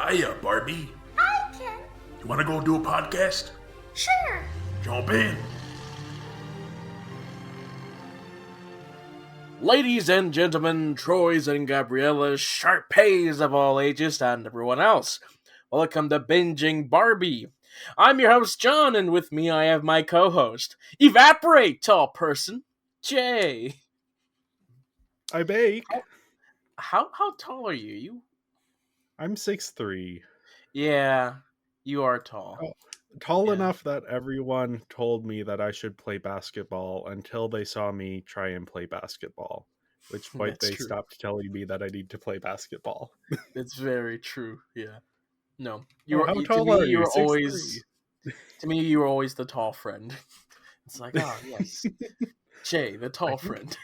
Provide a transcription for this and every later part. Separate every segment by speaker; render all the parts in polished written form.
Speaker 1: Hiya, Barbie.
Speaker 2: Hi, Ken.
Speaker 1: You want to go do a podcast?
Speaker 2: Sure.
Speaker 1: Jump in.
Speaker 3: Ladies and gentlemen, Troys and Gabrielas, Sharpays of all ages, and everyone else, welcome to Binging Barbie. I'm your host, John, and with me I have my co-host, Evaporate, tall person, Jay.
Speaker 4: I bake.
Speaker 3: How tall are you?
Speaker 4: I'm 6'3".
Speaker 3: Yeah, you are tall.
Speaker 4: Tall
Speaker 3: Yeah.
Speaker 4: enough that everyone told me that I should play basketball until they saw me try and play basketball. Which point
Speaker 3: That's
Speaker 4: they
Speaker 3: true.
Speaker 4: stopped telling me that I need to play basketball.
Speaker 3: It's very true. Yeah. No,
Speaker 4: How tall are you? 6'3".
Speaker 3: To me, you were always the tall friend. It's like, oh yes, Jay, the tall friend.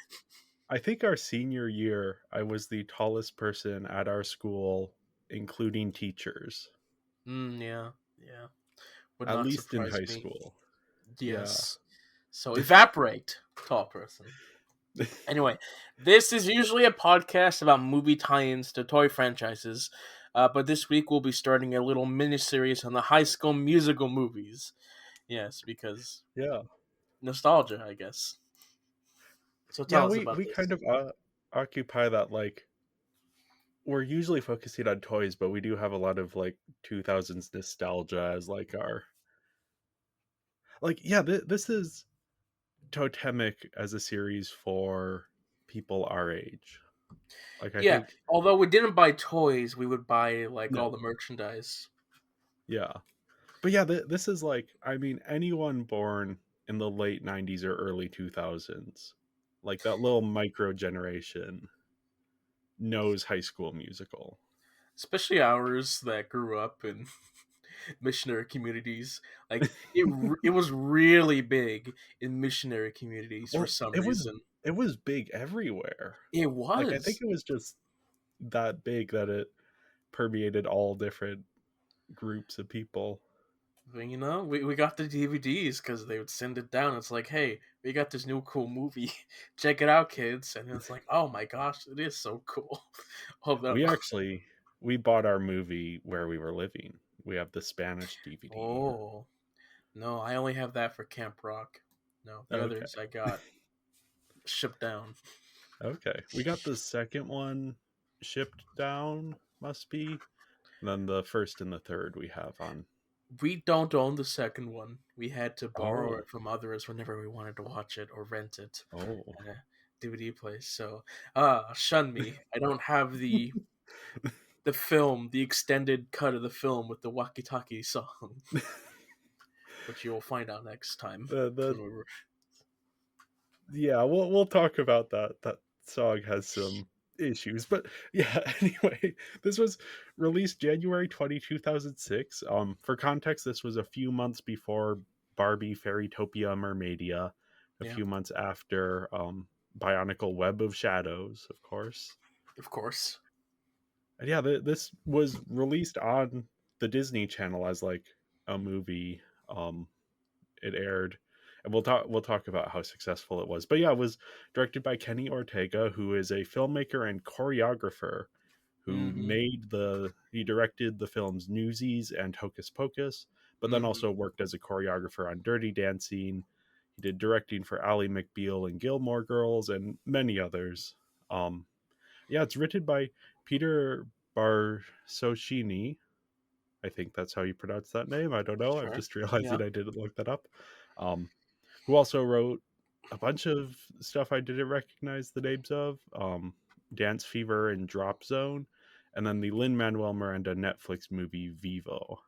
Speaker 4: I think our senior year, I was the tallest person at our school, including teachers.
Speaker 3: Yeah. Would
Speaker 4: At
Speaker 3: not
Speaker 4: least in
Speaker 3: surprise
Speaker 4: high
Speaker 3: me.
Speaker 4: school.
Speaker 3: Yes. So evaporate, tall person. Anyway, this is usually a podcast about movie tie-ins to toy franchises, but this week we'll be starting a little mini-series on the High School Musical movies. Yes, because
Speaker 4: Yeah.
Speaker 3: nostalgia, I guess. So tell
Speaker 4: Yeah,
Speaker 3: us
Speaker 4: we,
Speaker 3: about
Speaker 4: we
Speaker 3: this.
Speaker 4: kind of occupy that, like, we're usually focusing on toys, but we do have a lot of, like, 2000s nostalgia as, like, our... Like, yeah, this is totemic as a series for people our age. Like, I
Speaker 3: Yeah,
Speaker 4: think...
Speaker 3: although we didn't buy toys, we would buy like all
Speaker 4: No.
Speaker 3: the merchandise.
Speaker 4: Yeah. But yeah, this is, like, I mean, anyone born in the late 90s or early 2000s, like, that little micro generation knows High School Musical.
Speaker 3: Especially ours that grew up in missionary communities. Like it was really big in missionary communities for
Speaker 4: Well,
Speaker 3: some
Speaker 4: it was
Speaker 3: reason.
Speaker 4: it was big everywhere.
Speaker 3: It
Speaker 4: Like, I think
Speaker 3: was.
Speaker 4: it was just that big that it permeated all different groups of people.
Speaker 3: But, we got the DVDs because they would send it down. It's like, hey, we got this new cool movie. Check it out, kids. And it's like, oh my gosh, it is so cool. Although,
Speaker 4: We bought our movie where we were living. We have the Spanish DVD.
Speaker 3: oh no, I only have that for Camp Rock. No, the
Speaker 4: Okay.
Speaker 3: others I got shipped down.
Speaker 4: Okay. We got the second one shipped down, must be. And then the first and the third we have on.
Speaker 3: We don't own the second one. We had to borrow
Speaker 4: Oh.
Speaker 3: it from others whenever we wanted to watch it or rent it
Speaker 4: Oh.
Speaker 3: at a DVD place. So, shun me. I don't have the film, the extended cut of the film with the walkie-talkie song, which you'll find out next time.
Speaker 4: Yeah, we'll talk about that. That song has some issues, but yeah. Anyway, this was released January 2006. For context, this was a few months before Barbie Fairytopia Mermaidia, a
Speaker 3: Yeah.
Speaker 4: few months after Bionicle Web of Shadows, of course.
Speaker 3: Of course.
Speaker 4: And yeah, this was released on the Disney Channel as, like, a movie. It aired, and we'll talk about how successful it was. But yeah, it was directed by Kenny Ortega, who is a filmmaker and choreographer who he directed the films Newsies and Hocus Pocus, but then also worked as a choreographer on Dirty Dancing. He did directing for Ally McBeal and Gilmore Girls and many others. Yeah, it's written by Peter Barsocchini. I think that's how you pronounce that name. I don't know.
Speaker 3: Sure.
Speaker 4: I'm just realizing
Speaker 3: Yeah.
Speaker 4: I didn't look that up. Who also wrote a bunch of stuff I didn't recognize the names of. Dance Fever and Drop Zone. And then the Lin-Manuel Miranda Netflix movie Vivo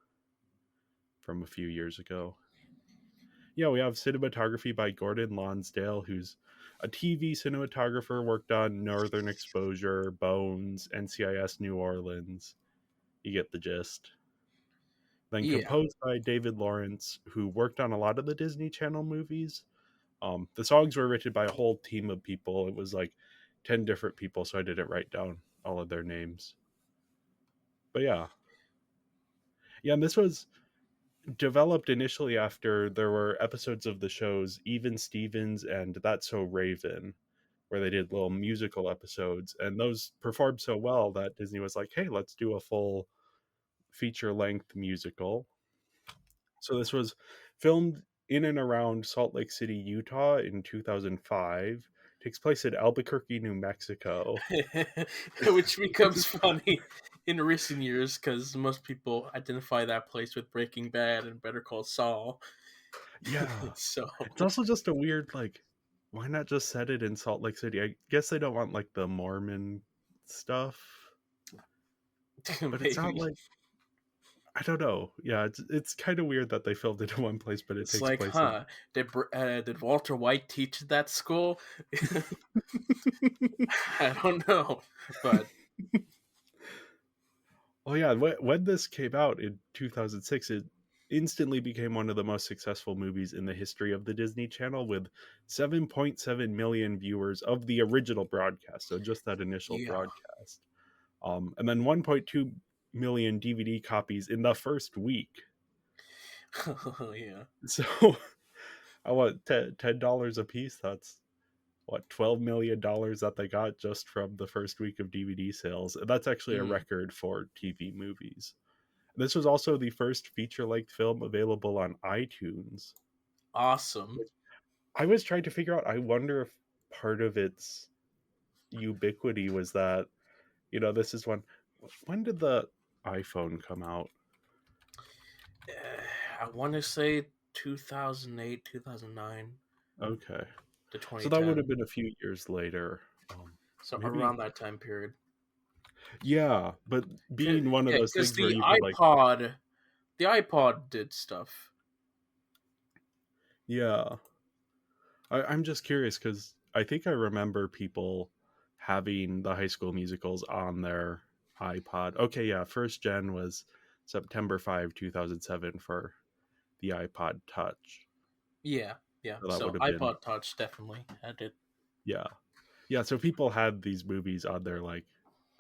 Speaker 4: from a few years ago. Yeah, we have cinematography by Gordon Lonsdale, who's a TV cinematographer, worked on Northern Exposure, Bones, NCIS New Orleans. You get the gist. Then
Speaker 3: Yeah.
Speaker 4: composed by David Lawrence, who worked on a lot of the Disney Channel movies. The songs were written by a whole team of people. It was like 10 different people, so I didn't write down all of their names. But yeah. Yeah, and this was developed initially after there were episodes of the shows Even Stevens and That's So Raven, where they did little musical episodes, and those performed so well that Disney was like, hey, let's do a full feature-length musical. So this was filmed in and around Salt Lake City, Utah in 2005. Takes place in Albuquerque, New Mexico.
Speaker 3: Which becomes funny in recent years because most people identify that place with Breaking Bad and Better Call Saul.
Speaker 4: Yeah.
Speaker 3: So
Speaker 4: It's also just a weird, like, why not just set it in Salt Lake City? I guess they don't want, like, the Mormon stuff. But it's not
Speaker 3: maybe
Speaker 4: like, I don't know. Yeah, it's kind of weird that they filmed it in one place, but it
Speaker 3: it's
Speaker 4: takes
Speaker 3: like,
Speaker 4: place in.
Speaker 3: did Walter White teach at that school? I don't know, but
Speaker 4: Oh yeah, when this came out in 2006, it instantly became one of the most successful movies in the history of the Disney Channel, with 7.7 million viewers of the original broadcast, so just that initial
Speaker 3: yeah,
Speaker 4: broadcast. And then 1.2 million DVD copies in the first week.
Speaker 3: yeah,
Speaker 4: So I want $10 a piece. That's what, $12 million that they got just from the first week of DVD sales. That's actually a
Speaker 3: mm,
Speaker 4: record for TV movies. This was also the first feature-length film available on iTunes.
Speaker 3: awesome.
Speaker 4: I was trying to figure out, I wonder if part of its ubiquity was that, this is when did the iPhone come out?
Speaker 3: I want to say 2008, 2009
Speaker 4: Okay.
Speaker 3: to
Speaker 4: So that would have
Speaker 3: 2010.
Speaker 4: been a few years later.
Speaker 3: So
Speaker 4: Maybe,
Speaker 3: around that time period.
Speaker 4: yeah, but being one of those
Speaker 3: Because
Speaker 4: things where you could, like,
Speaker 3: the iPod did stuff.
Speaker 4: yeah. I'm just curious because I think I remember people having the High School Musicals on their iPod. Okay, yeah, first gen was September 5, 2007 for the iPod Touch.
Speaker 3: Yeah, yeah.
Speaker 4: So that would
Speaker 3: So
Speaker 4: have been,
Speaker 3: iPod Touch definitely had it.
Speaker 4: yeah. Yeah, so people had these movies on their, like,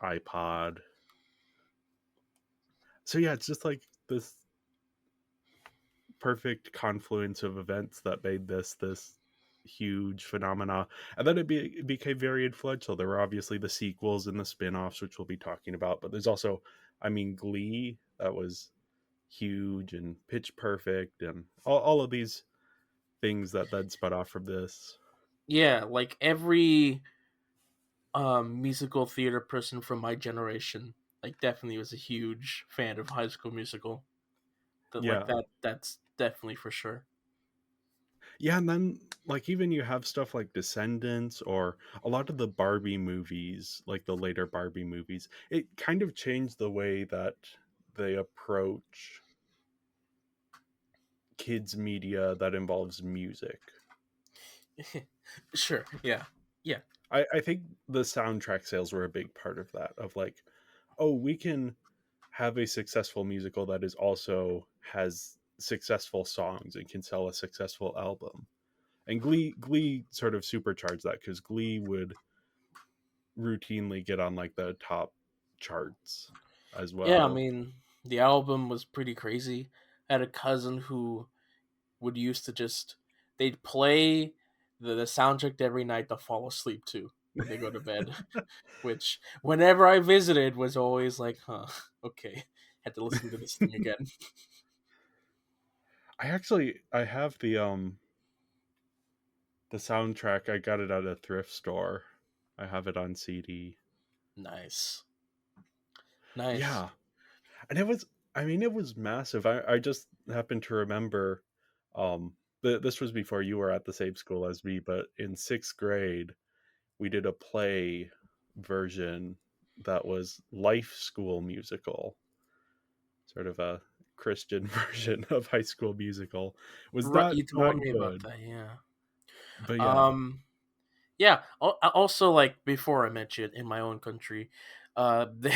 Speaker 4: iPod. So yeah, it's just like this perfect confluence of events that made this huge phenomena. And then it became very influential. There were obviously the sequels and the spin-offs, which we'll be talking about, but there's also, I mean, Glee, that was huge, and Pitch Perfect, and all of these things that then spun off from this.
Speaker 3: Yeah, like every musical theater person from my generation, like definitely was a huge fan of High School Musical.
Speaker 4: Yeah.
Speaker 3: That's definitely for sure.
Speaker 4: Yeah, and then, like, even you have stuff like Descendants, or a lot of the Barbie movies, like the later Barbie movies. It kind of changed the way that they approach kids media that involves music.
Speaker 3: Sure. Yeah. Yeah.
Speaker 4: I think the soundtrack sales were a big part of that, of like, oh, we can have a successful musical that is also has successful songs and can sell a successful album. And Glee sort of supercharged that, because Glee would routinely get on, like, the top charts as
Speaker 3: Yeah, I
Speaker 4: well.
Speaker 3: mean, the album was pretty crazy. I had a cousin who would used to just they'd play the soundtrack every night to fall asleep to when they go to bed. Which whenever I visited was always like, huh, okay. Had to listen to this thing again.
Speaker 4: I have the soundtrack. I got it at a thrift store. I have it on CD.
Speaker 3: Nice. Nice.
Speaker 4: Yeah. And it was, I mean, it was massive. I just happen to remember, this was before you were at the same school as me, but in 6th grade we did a play version that was Life School Musical, sort of a Christian version of High School Musical. Was
Speaker 3: Right,
Speaker 4: not
Speaker 3: you
Speaker 4: not
Speaker 3: told me about
Speaker 4: good,
Speaker 3: that, yeah.
Speaker 4: but yeah.
Speaker 3: Um yeah, also like before I met you in my own country, they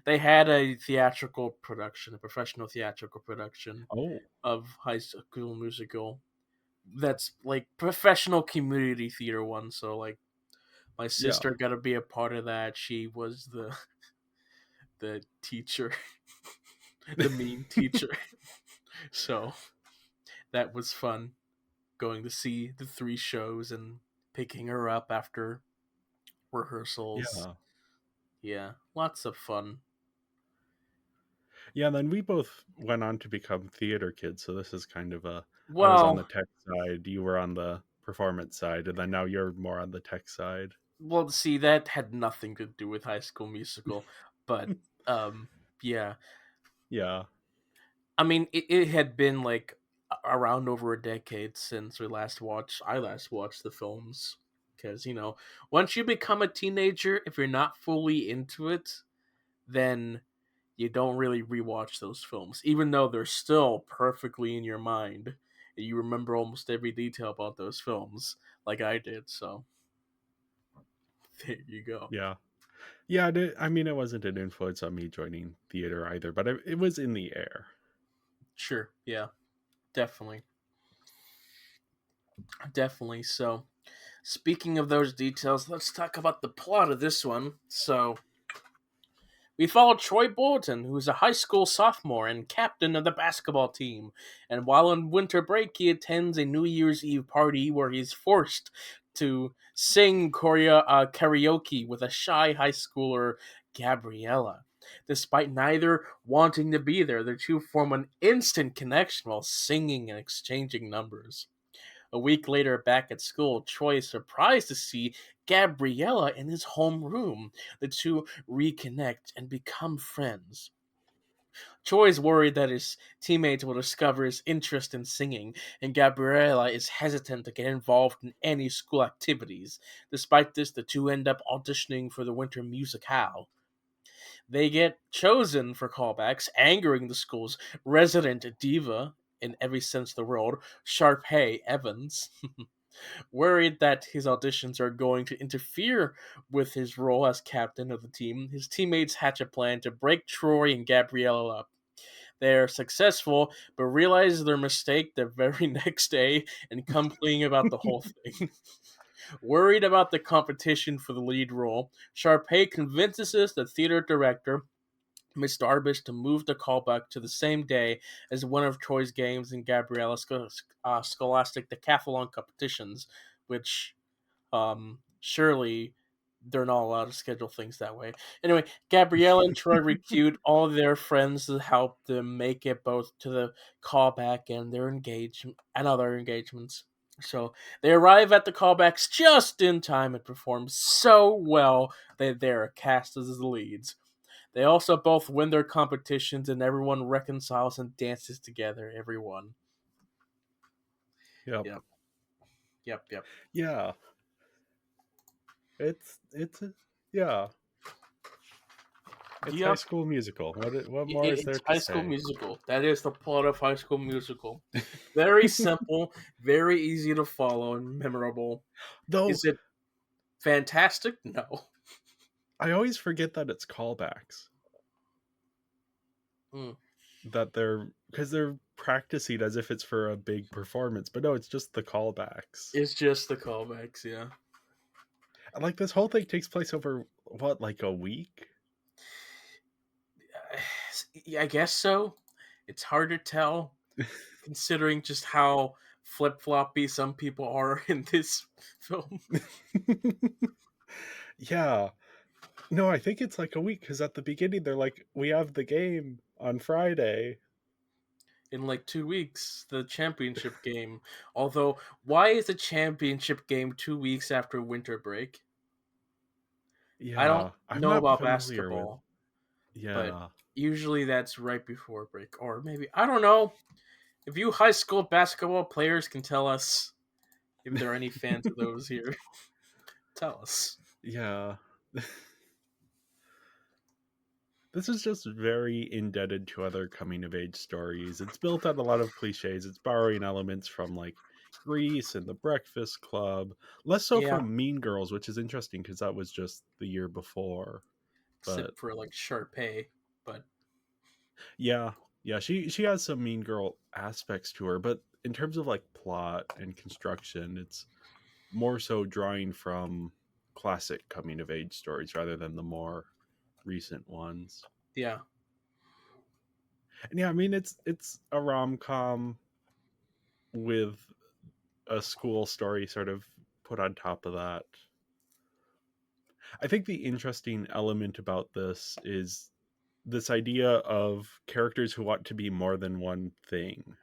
Speaker 3: they had a theatrical production, a professional theatrical production
Speaker 4: Oh
Speaker 3: of High School Musical. That's like professional community theater one. So like my
Speaker 4: yeah.
Speaker 3: sister got to be a part of that. She was the teacher, the mean teacher. So that was fun going to see the three shows and picking her up after rehearsals.
Speaker 4: Yeah.
Speaker 3: Yeah, lots of fun.
Speaker 4: Yeah, and then we both went on to become theater kids, so this is kind of a I was on the
Speaker 3: Well,
Speaker 4: tech side, you were on the performance side, and then now you're more on the tech side.
Speaker 3: well, see, that had nothing to do with High School Musical, but um, yeah.
Speaker 4: Yeah.
Speaker 3: I mean, it had been like around over a decade since I last watched the films. Because, once you become a teenager, if you're not fully into it, then you don't really rewatch those films, even though they're still perfectly in your mind. You remember almost every detail about those films, like I did. So there you go.
Speaker 4: Yeah. Yeah, I mean, it wasn't an influence on me joining theater either, but it was in the air.
Speaker 3: Sure, yeah, definitely, definitely. So, speaking of those details, let's talk about the plot of this one. So, we follow Troy Bolton, who's a high school sophomore and captain of the basketball team. And while on winter break, he attends a New Year's Eve party where he's forced to sing karaoke with a shy high schooler, Gabriella. Despite neither wanting to be there, the two form an instant connection while singing and exchanging numbers. A week later, back at school, Troy is surprised to see Gabriella in his homeroom. The two reconnect and become friends. Troy is worried that his teammates will discover his interest in singing, and Gabriella is hesitant to get involved in any school activities. Despite this, the two end up auditioning for the Winter Musicale. They get chosen for callbacks, angering the school's resident diva in every sense of the word, Sharpay Evans. Worried that his auditions are going to interfere with his role as captain of the team, his teammates hatch a plan to break Troy and Gabriella up. They are successful, but realize their mistake the very next day and complain about the whole thing. Worried about the competition for the lead role, Sharpay convinces the theater director, Miss Darbish, to move the callback to the same day as one of Troy's games in Gabriella's scholastic decathlon competitions, which surely they're not allowed to schedule things that way. Anyway, Gabriella and Troy recruit all of their friends to help them make it both to the callback and their engagement and other engagements. So they arrive at the callbacks just in time and perform so well that they're cast as the leads. They also both win their competitions and everyone reconciles and dances together. Everyone.
Speaker 4: Yep.
Speaker 3: Yep. Yep. Yep.
Speaker 4: Yeah. It's yeah. It's High
Speaker 3: Yep.
Speaker 4: School Musical. What more is there
Speaker 3: It's
Speaker 4: to
Speaker 3: High School
Speaker 4: say?
Speaker 3: Musical. That is the plot of High School Musical. Very simple, very easy to follow, and memorable.
Speaker 4: Though
Speaker 3: Is it fantastic? No.
Speaker 4: I always forget that it's callbacks.
Speaker 3: Mm.
Speaker 4: That they're practicing as if it's for a big performance, but no, it's just the callbacks.
Speaker 3: It's just the callbacks, yeah.
Speaker 4: And like this whole thing takes place over what, like a week?
Speaker 3: Yeah, I guess so. It's hard to tell, considering just how flip floppy some people are in this film.
Speaker 4: Yeah. No, I think it's like a week because at the beginning they're like, we have the game on Friday.
Speaker 3: In like 2 weeks, the championship game. Although, why is the championship game 2 weeks after winter break? I don't
Speaker 4: Yeah, I'm
Speaker 3: know
Speaker 4: not
Speaker 3: about
Speaker 4: familiar with.
Speaker 3: basketball, but
Speaker 4: Yeah.
Speaker 3: usually that's right before break. Or maybe, I don't know. If you high school basketball players can tell us if there are any fans of those here, tell us.
Speaker 4: Yeah. This is just very indebted to other coming of age stories. It's built on a lot of cliches. It's borrowing elements from like Grease and The Breakfast Club, less so
Speaker 3: Yeah,
Speaker 4: from Mean Girls, which is interesting because that was just the year before. But
Speaker 3: except for like Sharpay. But
Speaker 4: yeah, yeah, she has some Mean Girl aspects to her, but in terms of like plot and construction, it's more so drawing from classic coming of age stories rather than the more recent ones.
Speaker 3: yeah,
Speaker 4: And yeah, I mean it's a rom-com with a school story sort of put on top of that. I think the interesting element about this is this idea of characters who want to be more than one thing.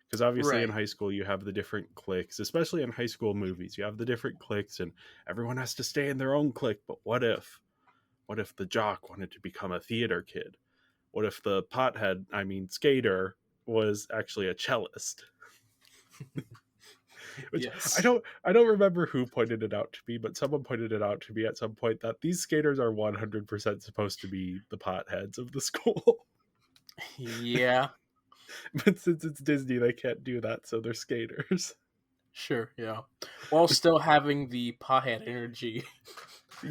Speaker 4: Because obviously in
Speaker 3: Right.
Speaker 4: high school you have the different cliques, especially in high school movies. You have the different cliques and everyone has to stay in their own clique. But what if the jock wanted to become a theater kid? What if the skater was actually a cellist? Which
Speaker 3: Yes.
Speaker 4: I don't remember who pointed it out to me, but someone pointed it out to me at some point that these skaters are 100% supposed to be the potheads of the school.
Speaker 3: Yeah.
Speaker 4: But since it's Disney, they can't do that, so they're skaters.
Speaker 3: Sure. Yeah. While still having the pothead energy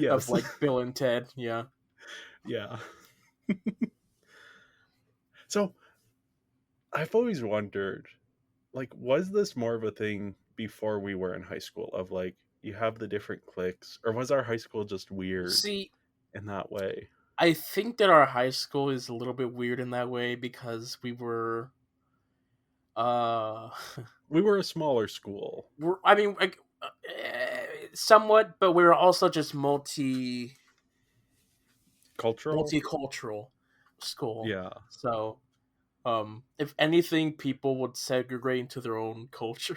Speaker 3: of
Speaker 4: Yes.
Speaker 3: like Bill and Ted. Yeah.
Speaker 4: Yeah. So I've always wondered, like, was this more of a thing before we were in high school of like you have the different cliques, or was our high school just weird
Speaker 3: See,
Speaker 4: in that way?
Speaker 3: I think that our high school is a little bit weird in that way because we were, uh,
Speaker 4: We were a smaller school.
Speaker 3: I mean, like, somewhat, but we were also just
Speaker 4: Cultural?
Speaker 3: multicultural school.
Speaker 4: Yeah.
Speaker 3: So, if anything, people would segregate into their own culture.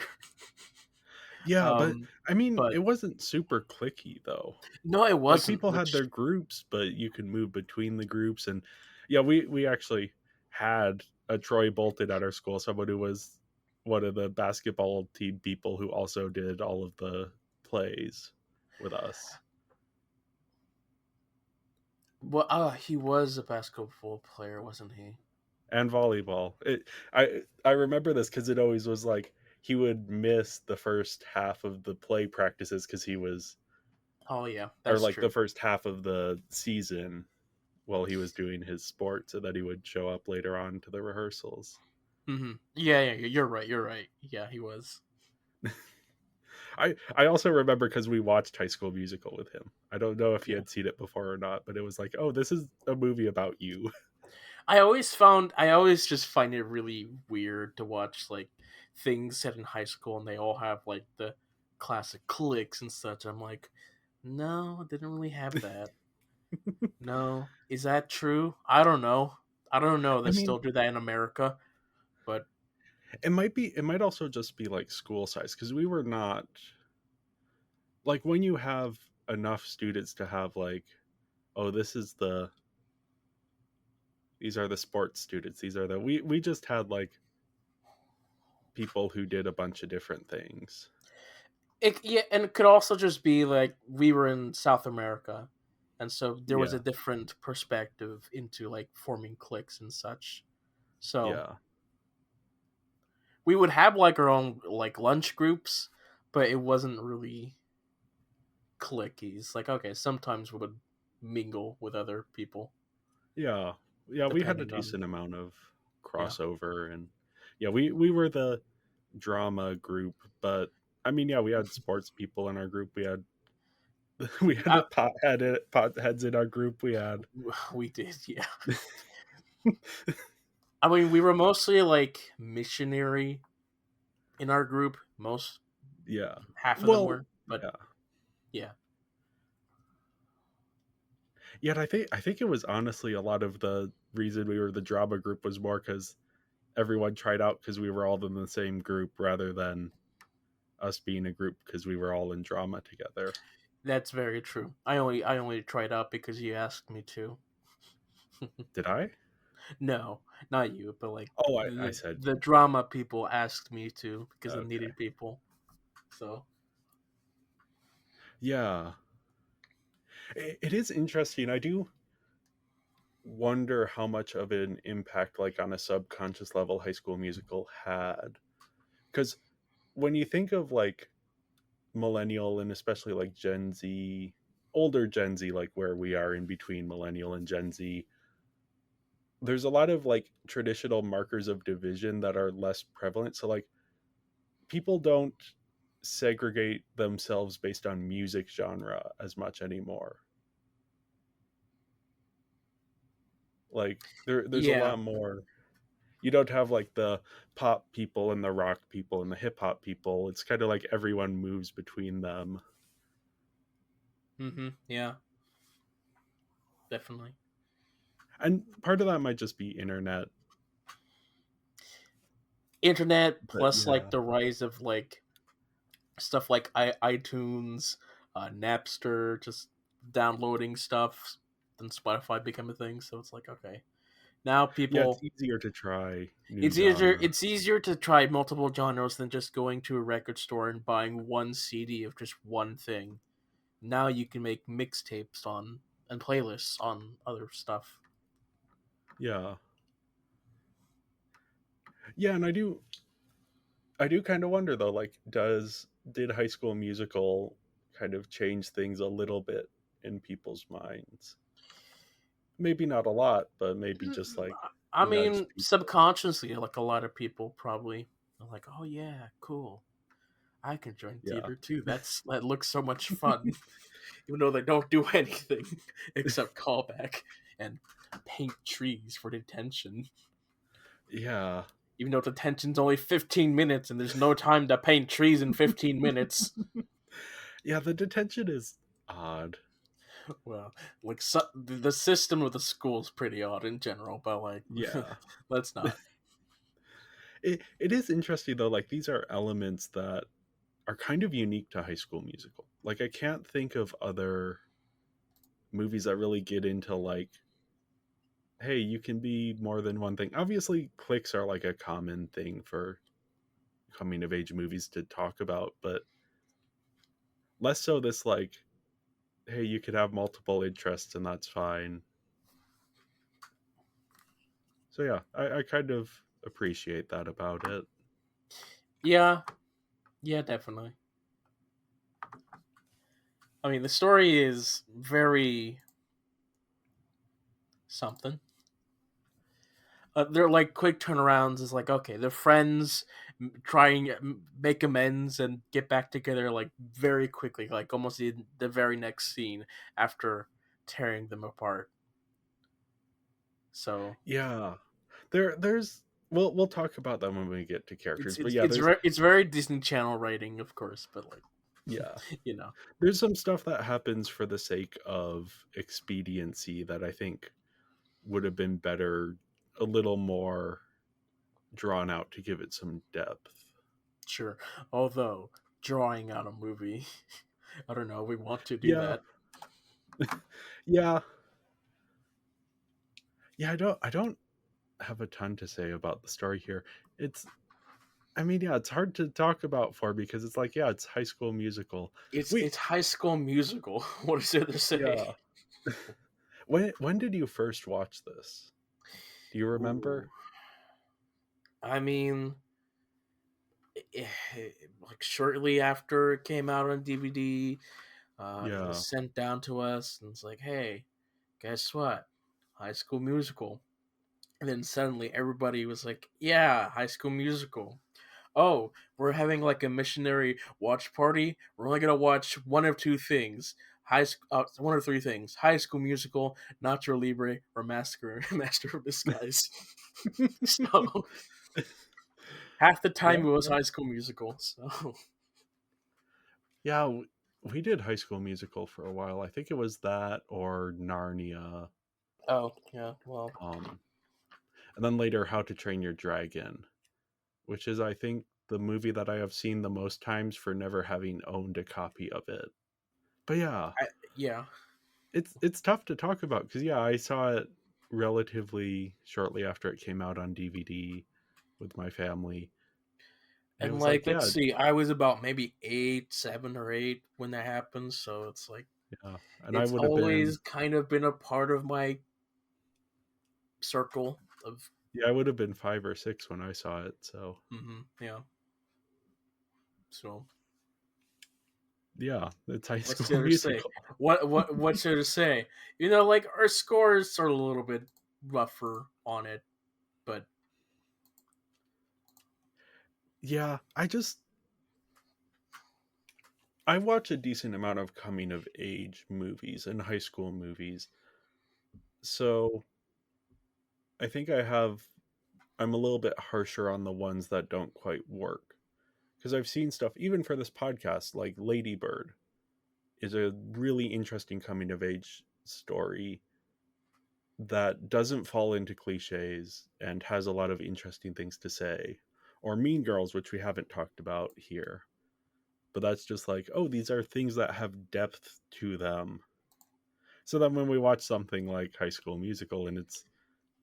Speaker 4: Yeah, but
Speaker 3: um,
Speaker 4: I mean,
Speaker 3: but
Speaker 4: it wasn't super clicky though.
Speaker 3: no, it
Speaker 4: Like
Speaker 3: wasn't.
Speaker 4: people had
Speaker 3: Which
Speaker 4: their groups, but you could move between the groups. And yeah, we actually had a Troy Bolton at our school, someone who was one of the basketball team people who also did all of the plays with us.
Speaker 3: well, he was a basketball player, wasn't he?
Speaker 4: And volleyball. I remember this because it always was like he would miss the first half of the play practices because he was,
Speaker 3: Oh yeah,
Speaker 4: or
Speaker 3: that's
Speaker 4: like the
Speaker 3: true.
Speaker 4: first half of the season while he was doing his sport, so that he would show up later on to the rehearsals.
Speaker 3: Yeah, yeah, you're right. You're right. Yeah, he was.
Speaker 4: I also remember because we watched High School Musical with him. I don't know if he
Speaker 3: Yeah.
Speaker 4: had seen it before or not, but it was like, oh, this is a movie about you.
Speaker 3: I always just find it really weird to watch like things set in high school and they all have like the classic cliques and such. I'm like, no, it didn't really have that. No, is that true? I don't know. I don't know.
Speaker 4: I
Speaker 3: They
Speaker 4: mean,
Speaker 3: still do that in America, but
Speaker 4: it might also just be like school size because we were not like when you have enough students to have like, oh, these are the sports students. These are the we just had like people who did a bunch of different things.
Speaker 3: yeah, and it could also just be like we were in South America, and so there was
Speaker 4: Yeah.
Speaker 3: a different perspective into like forming cliques and such. So
Speaker 4: Yeah.
Speaker 3: we would have like our own like lunch groups, but it wasn't really cliquies. Like okay, sometimes we would mingle with other people
Speaker 4: Yeah. Yeah, we had a
Speaker 3: depending on
Speaker 4: decent amount of
Speaker 3: yeah.
Speaker 4: crossover. And yeah, we were the drama group, but I mean, yeah, we had sports people in our group. We had we had
Speaker 3: Uh,
Speaker 4: a potheads in our group. We had
Speaker 3: we did, yeah. I mean, we were mostly like missionary in our group. Most
Speaker 4: yeah.
Speaker 3: half of them
Speaker 4: Well,
Speaker 3: were, but
Speaker 4: yeah.
Speaker 3: yeah.
Speaker 4: Yet I think it was honestly a lot of the reason we were the drama group was more because everyone tried out because we were all in the same group rather than us being a group because we were all in drama together.
Speaker 3: That's very true. I only tried out because you asked me to.
Speaker 4: Did I?
Speaker 3: No, not you, but like
Speaker 4: Oh, I
Speaker 3: the
Speaker 4: said
Speaker 3: the drama people asked me to because they
Speaker 4: okay.
Speaker 3: needed people. So
Speaker 4: Yeah, it is interesting. I do wonder how much of an impact, like on a subconscious level, High School Musical had. Because when you think of like millennial and especially like Gen Z, older Gen Z, like where we are in between millennial and Gen Z, there's a lot of like traditional markers of division that are less prevalent. So like people don't segregate themselves based on music genre as much anymore. Like there's a
Speaker 3: yeah,
Speaker 4: lot more. You don't have like the pop people and the rock people and the hip hop people. It's kind of like everyone moves between them.
Speaker 3: yeah, definitely.
Speaker 4: And part of that might just be
Speaker 3: Internet
Speaker 4: but
Speaker 3: plus like
Speaker 4: yeah.
Speaker 3: the rise of like stuff like iTunes, Napster, just downloading stuff. Then Spotify became a thing, so it's like okay, now
Speaker 4: Yeah, it's
Speaker 3: people
Speaker 4: easier to try new
Speaker 3: it's easier
Speaker 4: genres.
Speaker 3: it's easier to try multiple genres than just going to a record store and buying one CD of just one thing. Now you can make mixtapes on and playlists on other stuff.
Speaker 4: Yeah. Yeah, and I do kind of wonder though, like, did High School Musical kind of change things a little bit in people's minds? Maybe not a lot, but maybe just like
Speaker 3: I
Speaker 4: nudge
Speaker 3: mean,
Speaker 4: people.
Speaker 3: subconsciously, like a lot of people probably are like, "Oh yeah, cool. I can join
Speaker 4: Yeah.
Speaker 3: theater too. That looks so much fun." Even though they don't do anything except callback and paint trees for detention.
Speaker 4: Yeah.
Speaker 3: Even though detention's only 15 minutes and there's no time to paint trees in 15 minutes.
Speaker 4: Yeah, the detention is odd.
Speaker 3: Well, like the system of the school is pretty odd in general, but like,
Speaker 4: Yeah.
Speaker 3: let's not.
Speaker 4: It is interesting though, like these are elements that are kind of unique to High School Musical. Like I can't think of other movies that really get into like, hey, you can be more than one thing. Obviously, cliques are like a common thing for coming of age movies to talk about, but less so this like, hey, you could have multiple interests and that's fine. So yeah, I kind of appreciate that about it.
Speaker 3: Yeah, yeah, definitely. I mean, the story is very something. They're like quick turnarounds. Is like okay, they're friends, trying make amends and get back together like very quickly, like almost in the very next scene after tearing them apart. So
Speaker 4: Yeah. There's we'll talk about that when we get to
Speaker 3: it's
Speaker 4: characters. But
Speaker 3: it's
Speaker 4: yeah,
Speaker 3: it's
Speaker 4: there's
Speaker 3: very it's very Disney Channel writing, of course, but like
Speaker 4: yeah.
Speaker 3: you know,
Speaker 4: There's some stuff that happens for the sake of expediency that I think would have been better a little more drawn out to give it some depth.
Speaker 3: sure. Although drawing out a movie, I don't know. We want to do
Speaker 4: Yeah.
Speaker 3: that.
Speaker 4: Yeah. Yeah, I don't have a ton to say about the story here. It's I mean, yeah, it's hard to talk about for because it's like, yeah, it's High School Musical.
Speaker 3: It's
Speaker 4: Wait,
Speaker 3: High School Musical. What is there to say?
Speaker 4: yeah. When did you first watch this? Do you
Speaker 3: Ooh,
Speaker 4: remember?
Speaker 3: I mean, eh, like shortly after it came out on DVD, it was
Speaker 4: Yeah.
Speaker 3: sent down to us, and it's like, hey, guess what? High School Musical. And then suddenly everybody was like, yeah, High School Musical. Oh, we're having like a missionary watch party. We're only gonna watch one of two things. One or three things: High School Musical, Nacho Libre, or Master of Disguise. So half the
Speaker 4: Yeah.
Speaker 3: time it was High School Musical. So
Speaker 4: Yeah, we did High School Musical for a while. I think it was that or Narnia.
Speaker 3: oh yeah, well
Speaker 4: Um, and then later How to Train Your Dragon, which is I think the movie that I have seen the most times for never having owned a copy of it. But yeah,
Speaker 3: I, yeah,
Speaker 4: it's tough to talk about because yeah, I saw it relatively shortly after it came out on DVD with my family, and it
Speaker 3: and
Speaker 4: was
Speaker 3: like
Speaker 4: like
Speaker 3: let's
Speaker 4: yeah,
Speaker 3: see, I was about maybe 8, 7 or 8 when that happened. So it's like
Speaker 4: yeah, and I
Speaker 3: it's
Speaker 4: would have been
Speaker 3: always kind of been a part of my circle of
Speaker 4: yeah, I would have been 5 or 6 when I saw it. So
Speaker 3: yeah. So
Speaker 4: yeah, it's High
Speaker 3: what's
Speaker 4: School
Speaker 3: there to say?
Speaker 4: Musical.
Speaker 3: What's there to say? You know, like our scores are a little bit rougher on it, but
Speaker 4: Yeah, I watch a decent amount of coming of age movies and high school movies. So I think I'm a little bit harsher on the ones that don't quite work. Because I've seen stuff, even for this podcast, like Lady Bird is a really interesting coming of age story that doesn't fall into cliches and has a lot of interesting things to say, or Mean Girls, which we haven't talked about here. But that's just like, oh, these are things that have depth to them. So then when we watch something like High School Musical and it's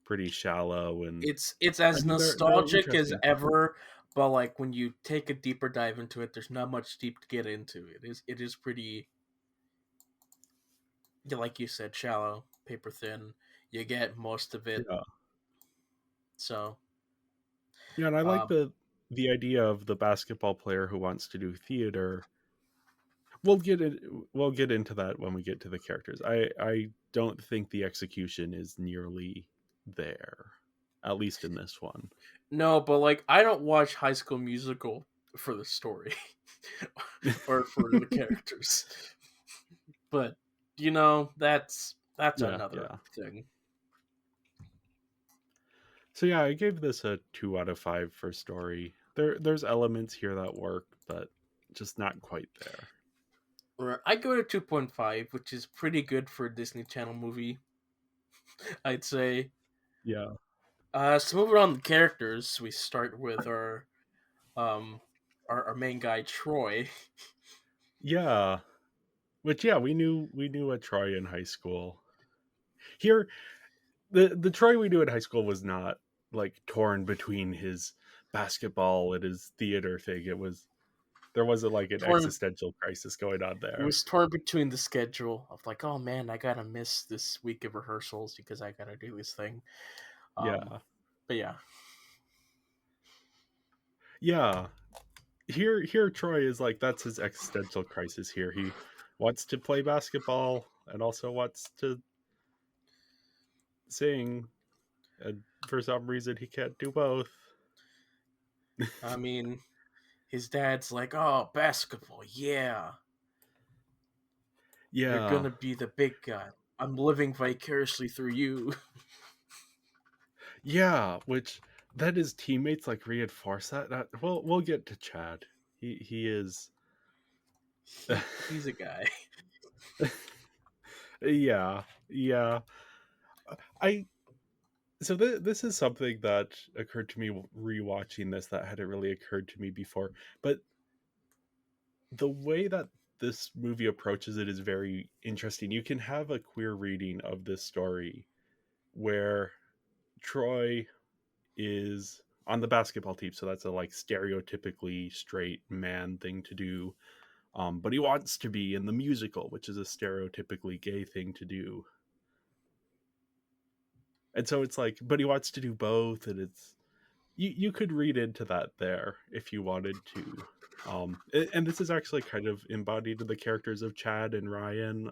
Speaker 4: pretty shallow, and
Speaker 3: It's
Speaker 4: I
Speaker 3: as
Speaker 4: mean they're
Speaker 3: nostalgic as
Speaker 4: interesting.
Speaker 3: ever, but like when you take a deeper dive into it, there's not much deep to get into. It is pretty, yeah, like you said, shallow, paper thin. You get most of it.
Speaker 4: Yeah.
Speaker 3: So,
Speaker 4: Yeah, and I like
Speaker 3: um,
Speaker 4: the idea of the basketball player who wants to do theater. We'll get into that when we get to the characters. I don't think the execution is nearly there, at least in this one.
Speaker 3: no, but like I don't watch High School Musical for the story or for the characters, but that's
Speaker 4: Yeah,
Speaker 3: another
Speaker 4: yeah.
Speaker 3: thing.
Speaker 4: So yeah, I gave this a 2 out of 5 for story. There's elements here that work, but just not quite there.
Speaker 3: Or I go to 2.5, which is pretty good for a Disney Channel movie, I'd say.
Speaker 4: Yeah.
Speaker 3: So moving on to characters, we start with um our main guy Troy.
Speaker 4: Yeah. Which yeah, we knew a Troy in high school. Here the Troy we knew in high school was not like torn between his basketball and his theater thing. There wasn't like an
Speaker 3: torn
Speaker 4: existential crisis going on
Speaker 3: It
Speaker 4: there.
Speaker 3: was torn between the schedule of like, oh man, I gotta miss this week of rehearsals because I gotta do this thing. Um,
Speaker 4: Yeah.
Speaker 3: but yeah,
Speaker 4: Yeah. Here Troy is like that's his existential crisis here. He wants to play basketball and also wants to sing, and for some reason he can't do both.
Speaker 3: I mean, his dad's like, oh, basketball, yeah, you're
Speaker 4: Yeah.
Speaker 3: gonna be the big guy. I'm living vicariously through you.
Speaker 4: Yeah, which then his teammates like reinforce that. We'll get to Chad. He is
Speaker 3: He's a guy.
Speaker 4: yeah, yeah. I so this is something that occurred to me rewatching this that hadn't really occurred to me before. But the way that this movie approaches it is very interesting. You can have a queer reading of this story where Troy is on the basketball team, so that's a like stereotypically straight man thing to do. But he wants to be in the musical, which is a stereotypically gay thing to do. And so it's like, but he wants to do both, and it's you could read into that there if you wanted to. And this is actually kind of embodied in the characters of Chad and Ryan.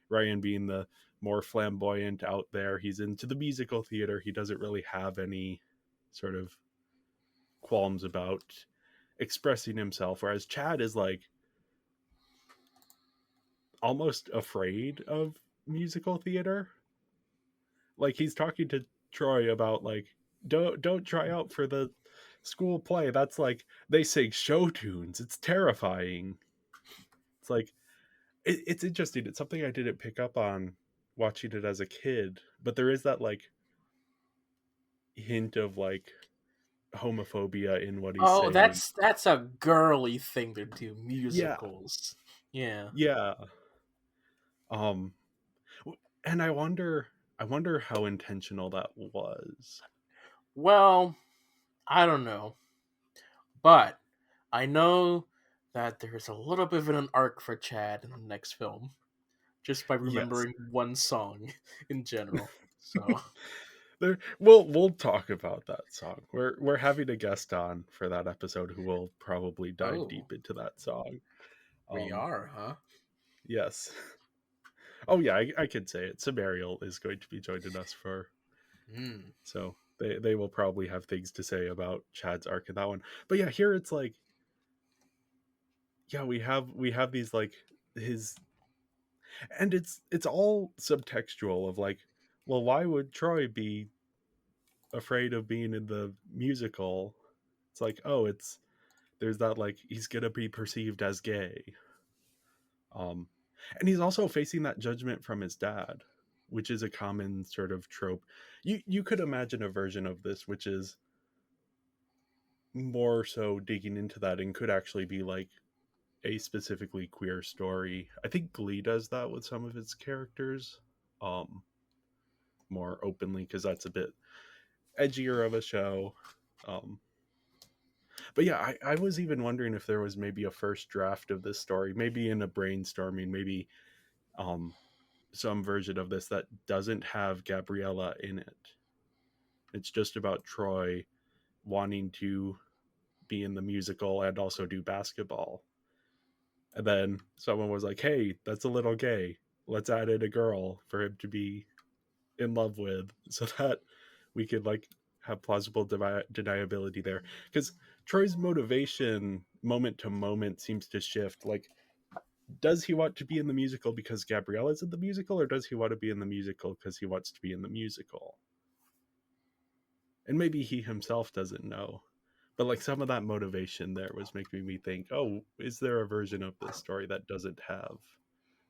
Speaker 4: Ryan being the more flamboyant out there, he's into the musical theater. He doesn't really have any sort of qualms about expressing himself, whereas Chad is like almost afraid of musical theater. Like he's talking to Troy about like don't try out for the school play. That's like they sing show tunes. It's terrifying. It's like it's interesting. It's something I didn't pick up on watching it as a kid, but there is that like hint of like homophobia in what he's
Speaker 3: Oh,
Speaker 4: saying.
Speaker 3: that's a girly thing to do.
Speaker 4: Yeah,
Speaker 3: Musicals. Yeah.
Speaker 4: yeah. Um, and I wonder how intentional that was.
Speaker 3: Well, I don't know, but I know that there's a little bit of an arc for Chad in the next film, just by
Speaker 4: Yes.
Speaker 3: remembering one song in general. So,
Speaker 4: There, we'll talk about that song. We're having a guest on for that episode who will probably dive
Speaker 3: oh,
Speaker 4: deep into that song.
Speaker 3: we
Speaker 4: Um,
Speaker 3: are, huh?
Speaker 4: yes. Oh yeah, I could say it. Samariel is going to be joining us for,
Speaker 3: Hmm.
Speaker 4: so they will probably have things to say about Chad's arc in that one. But yeah, here it's like, yeah, we have these like his, and it's all subtextual of like, well, why would Troy be afraid of being in the musical? It's like, oh, it's there's that like he's gonna be perceived as gay. um and he's also facing that judgment from his dad, which is a common sort of trope. You could imagine a version of this which is more so digging into that and could actually be like a specifically queer story. I think Glee does that with some of its characters more openly because that's a bit edgier of a show. Um, but yeah, I was even wondering if there was maybe a first draft of this story, maybe in a brainstorming, maybe um, some version of this that doesn't have Gabriella in it. It's just about Troy wanting to be in the musical and also do basketball. And then someone was like, hey, that's a little gay. Let's add in a girl for him to be in love with so that we could like have plausible deniability there. Because Troy's motivation moment to moment seems to shift. Like, does he want to be in the musical because Gabriella's in the musical, or does he want to be in the musical because he wants to be in the musical? And maybe he himself doesn't know. But like some of that motivation there was making me think, oh, is there a version of this story that doesn't have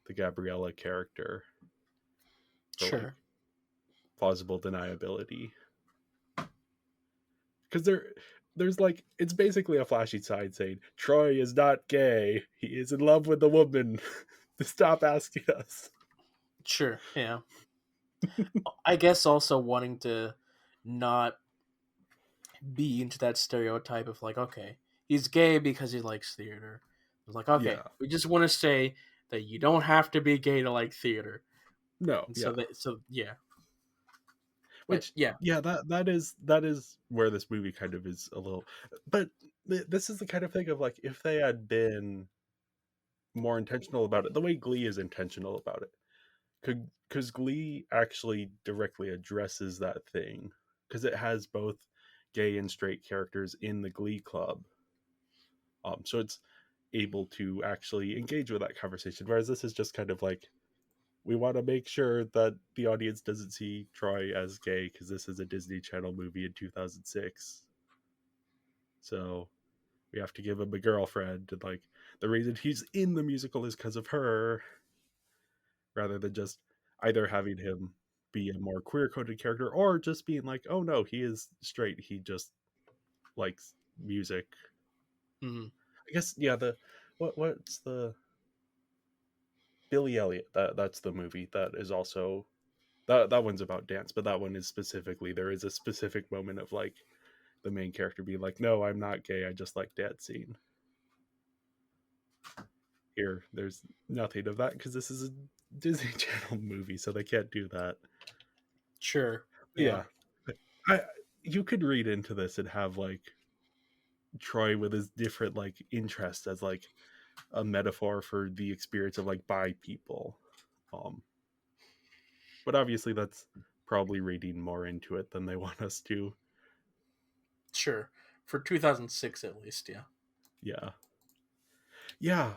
Speaker 4: the Gabriella character for like
Speaker 3: Sure.
Speaker 4: plausible deniability? Because there's like it's basically a flashy sign saying Troy is not gay. He is in love with the woman. To stop asking us.
Speaker 3: Sure. Yeah. I guess also wanting to not be into that stereotype of like, okay, he's gay because he likes theater. It's like, okay,
Speaker 4: Yeah.
Speaker 3: we just want to say that you don't have to be gay to like theater.
Speaker 4: No.
Speaker 3: And
Speaker 4: Yeah.
Speaker 3: so yeah. But
Speaker 4: Which
Speaker 3: yeah.
Speaker 4: yeah, that is where this movie kind of is a little. But this is the kind of thing of like if they had been more intentional about it, the way Glee is intentional about it, because Glee actually directly addresses that thing because it has both gay and straight characters in the Glee club. So it's able to actually engage with that conversation. Whereas this is just kind of like we want to make sure that the audience doesn't see Troy as gay because this is a Disney Channel movie in 2006. So we have to give him a girlfriend, and like the reason he's in the musical is because of her, rather than just either having him be a more queer coded character or just being like, oh no, he is straight. He just likes music.
Speaker 3: Mhm.
Speaker 4: I guess yeah. The what's the Billy Elliot? That's the movie that is also that one's about dance, but that one is specifically there is a specific moment of like the main character being like, no, I'm not gay. I just like dancing. Here, there's nothing of that because this is a Disney Channel movie, so they can't do that.
Speaker 3: Sure. Yeah.
Speaker 4: Yeah, I you could read into this and have like Troy with his different like interests as like a metaphor for the experience of like bi people. Um, but obviously that's probably reading more into it than they want us to.
Speaker 3: Sure. For 2006 at least, yeah.
Speaker 4: Yeah, yeah.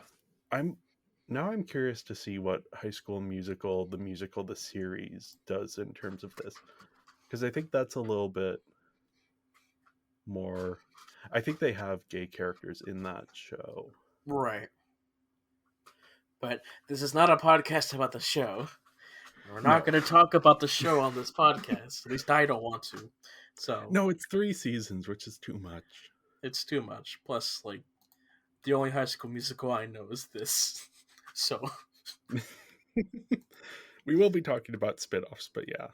Speaker 4: I'm I'm curious to see what High School Musical, the musical, the series does in terms of this because I think that's a little bit more. I think they have gay characters in that show.
Speaker 3: Right. But this is not a podcast about the show. We're not
Speaker 4: No,
Speaker 3: going to talk about the show on this podcast. At least I don't want to. So
Speaker 4: no, it's 3 seasons, which is too much.
Speaker 3: it's too much. Plus, like, the only High School Musical I know is this. So
Speaker 4: We will be talking about spin-offs, but yeah.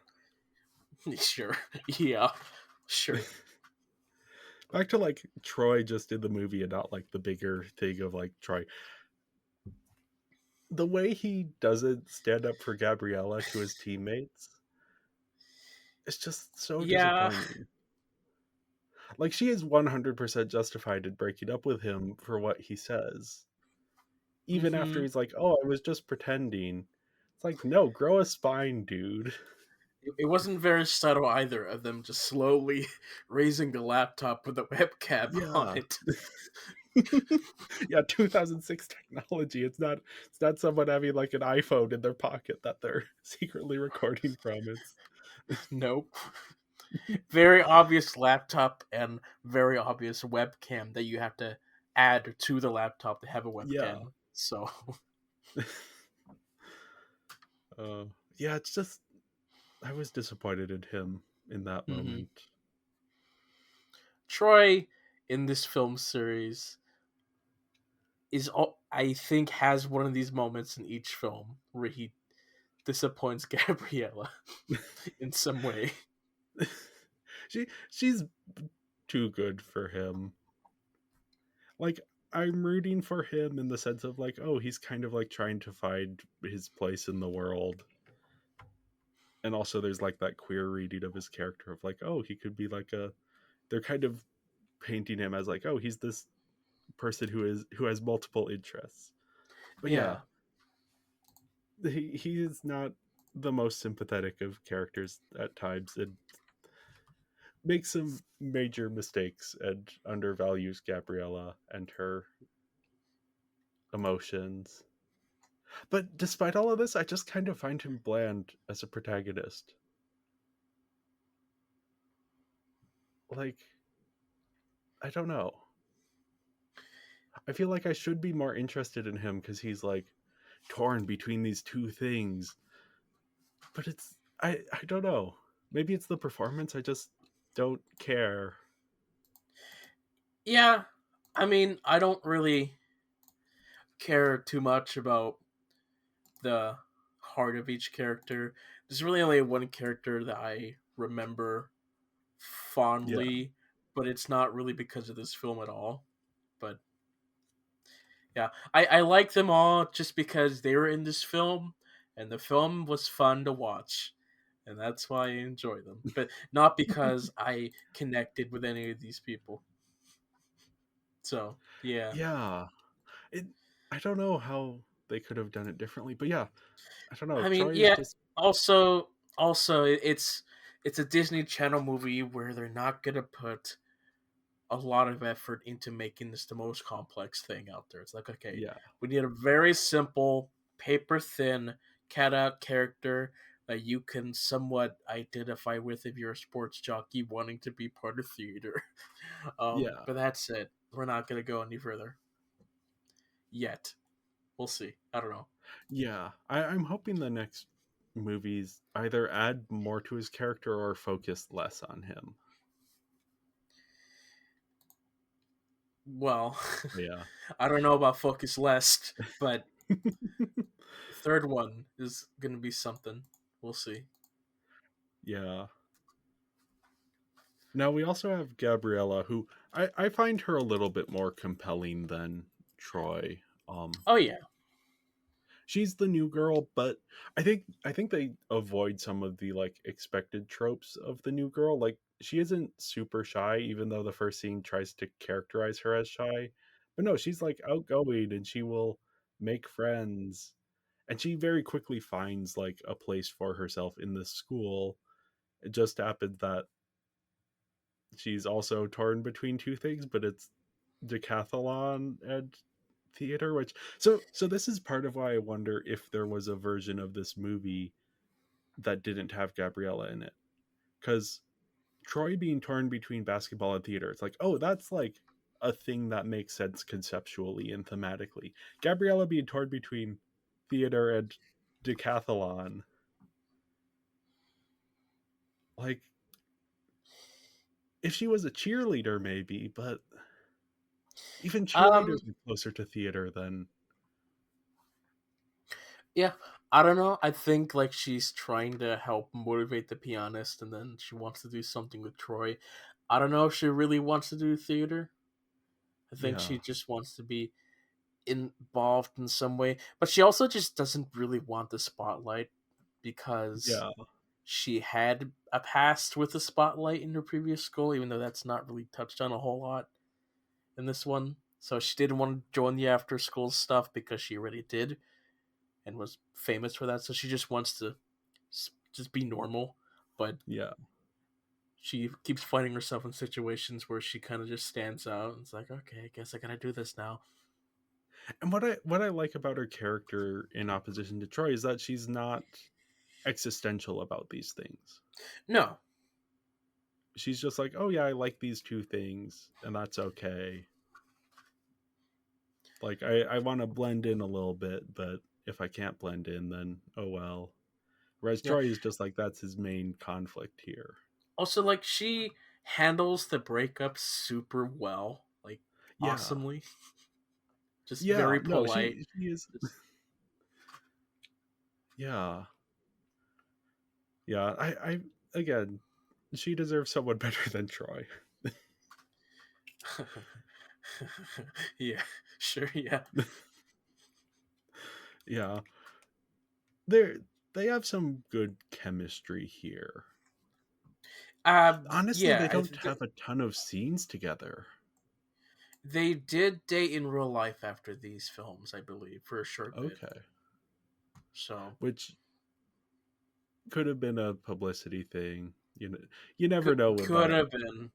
Speaker 3: sure, yeah, sure.
Speaker 4: Back to like Troy just in the movie and not like the bigger thing of like Troy. The way he doesn't stand up for Gabriella to his teammates, it's just so
Speaker 3: Yeah.
Speaker 4: disappointing. Like she is 100% justified in breaking up with him for what he says. Even after
Speaker 3: Mm-hmm.
Speaker 4: he's like, "Oh, I was just pretending." It's like, "No, grow a spine, dude."
Speaker 3: It wasn't very subtle either of them just slowly raising the laptop with a webcam on
Speaker 4: Yeah.
Speaker 3: it.
Speaker 4: Yeah, 2006 technology. It's not someone having like an iPhone in their pocket that they're secretly recording from. It's
Speaker 3: Nope. Very obvious laptop and very obvious webcam that you have to add to the laptop to have a
Speaker 4: yeah.
Speaker 3: webcam. So
Speaker 4: Uh, yeah, it's just I was disappointed in him in that
Speaker 3: Hmm.
Speaker 4: moment.
Speaker 3: Troy in this film series I think has one of these moments in each film where he disappoints Gabriella in some way.
Speaker 4: She's too good for him. Like, I'm rooting for him in the sense of like, oh, he's kind of like trying to find his place in the world. And also there's like that queer reading of his character of like, oh, he could be like a they're kind of painting him as like, oh, he's this person who has multiple interests. But yeah,
Speaker 3: Yeah.
Speaker 4: he is not the most sympathetic of characters at times and makes some major mistakes and undervalues Gabriella and her emotions. But despite all of this, I just kind of find him bland as a protagonist. Like, I don't know. I feel like I should be more interested in him because he's like torn between these two things. But I don't know. Maybe it's the performance. I just don't care.
Speaker 3: Yeah. I mean, I don't really care too much about the heart of each character. There's really only one character that I remember
Speaker 4: Yeah,
Speaker 3: fondly, but it's not really because of this film at all. But yeah, I like them all just because they were in this film, and the film was fun to watch, and that's why I enjoy them. But not because I connected with any of these people. So yeah,
Speaker 4: yeah. It. I don't know how they could have done it differently, but yeah, I don't know.
Speaker 3: I mean,
Speaker 4: Troy is
Speaker 3: yeah.
Speaker 4: just
Speaker 3: Also, it's a Disney Channel movie where they're not gonna put a lot of effort into making this the most complex thing out there. It's like, okay,
Speaker 4: yeah,
Speaker 3: we need a very simple, paper thin, cat out character that you can somewhat identify with if you're a sports jockey wanting to be part of theater.
Speaker 4: yeah,
Speaker 3: But that's it. We're not gonna go any further yet. We'll see. I don't know.
Speaker 4: yeah. I'm hoping the next movies either add more to his character or focus less on him.
Speaker 3: Well,
Speaker 4: Yeah.
Speaker 3: I don't know about Focus Less, but the third one is gonna be something. We'll see.
Speaker 4: Yeah. Now we also have Gabriella, who I find her a little bit more compelling than Troy.
Speaker 3: Oh yeah.
Speaker 4: She's the new girl, but I think they avoid some of the like expected tropes of the new girl. Like she isn't super shy, even though the first scene tries to characterize her as shy. But no, she's like outgoing and she will make friends. And she very quickly finds like a place for herself in this school. It just happened that she's also torn between two things, but it's decathlon and theater, which so this is part of why I wonder if there was a version of this movie that didn't have Gabriella in it. Because Troy being torn between basketball and theater, it's like, oh, that's like a thing that makes sense conceptually and thematically. Gabriella being torn between theater and decathlon, like if she was a cheerleader, maybe, but even
Speaker 3: Um,
Speaker 4: cheerleaders are closer to theater than
Speaker 3: yeah, I don't know. I think like she's trying to help motivate the pianist, and then she wants to do something with Troy. I don't know if she really wants to do theater. I think
Speaker 4: yeah,
Speaker 3: she just wants to be involved in some way, but she also just doesn't really want the spotlight because
Speaker 4: yeah,
Speaker 3: she had a past with the spotlight in her previous school, even though that's not really touched on a whole lot in this one. So she didn't want to join the after school stuff because she already did and was famous for that. So she just wants to just be normal, but
Speaker 4: yeah.
Speaker 3: she keeps finding herself in situations where she kind of just stands out and it's like, okay, I guess I gotta do this now.
Speaker 4: And what I like about her character in opposition to Troy is that she's not existential about these things.
Speaker 3: No,
Speaker 4: She's just like, oh yeah, I like these two things, and that's okay. Like I want to blend in a little bit, but if I can't blend in, then oh well. Whereas
Speaker 3: Yeah.
Speaker 4: Troy is just like that's his main conflict here.
Speaker 3: Also, like, she handles the breakup super well, like,
Speaker 4: Yeah,
Speaker 3: awesomely. Just
Speaker 4: yeah.
Speaker 3: very
Speaker 4: No,
Speaker 3: polite.
Speaker 4: she is.
Speaker 3: Just...
Speaker 4: Yeah, yeah. I again, she deserves someone better than Troy.
Speaker 3: Yeah, sure, yeah.
Speaker 4: Yeah, they they have some good chemistry here. Honestly,
Speaker 3: Yeah,
Speaker 4: they don't have a ton of scenes together.
Speaker 3: they did date in real life after these films, I believe, for a short bit.
Speaker 4: Okay,
Speaker 3: So
Speaker 4: which could have been a publicity thing. You never know with
Speaker 3: could
Speaker 4: that.
Speaker 3: have been,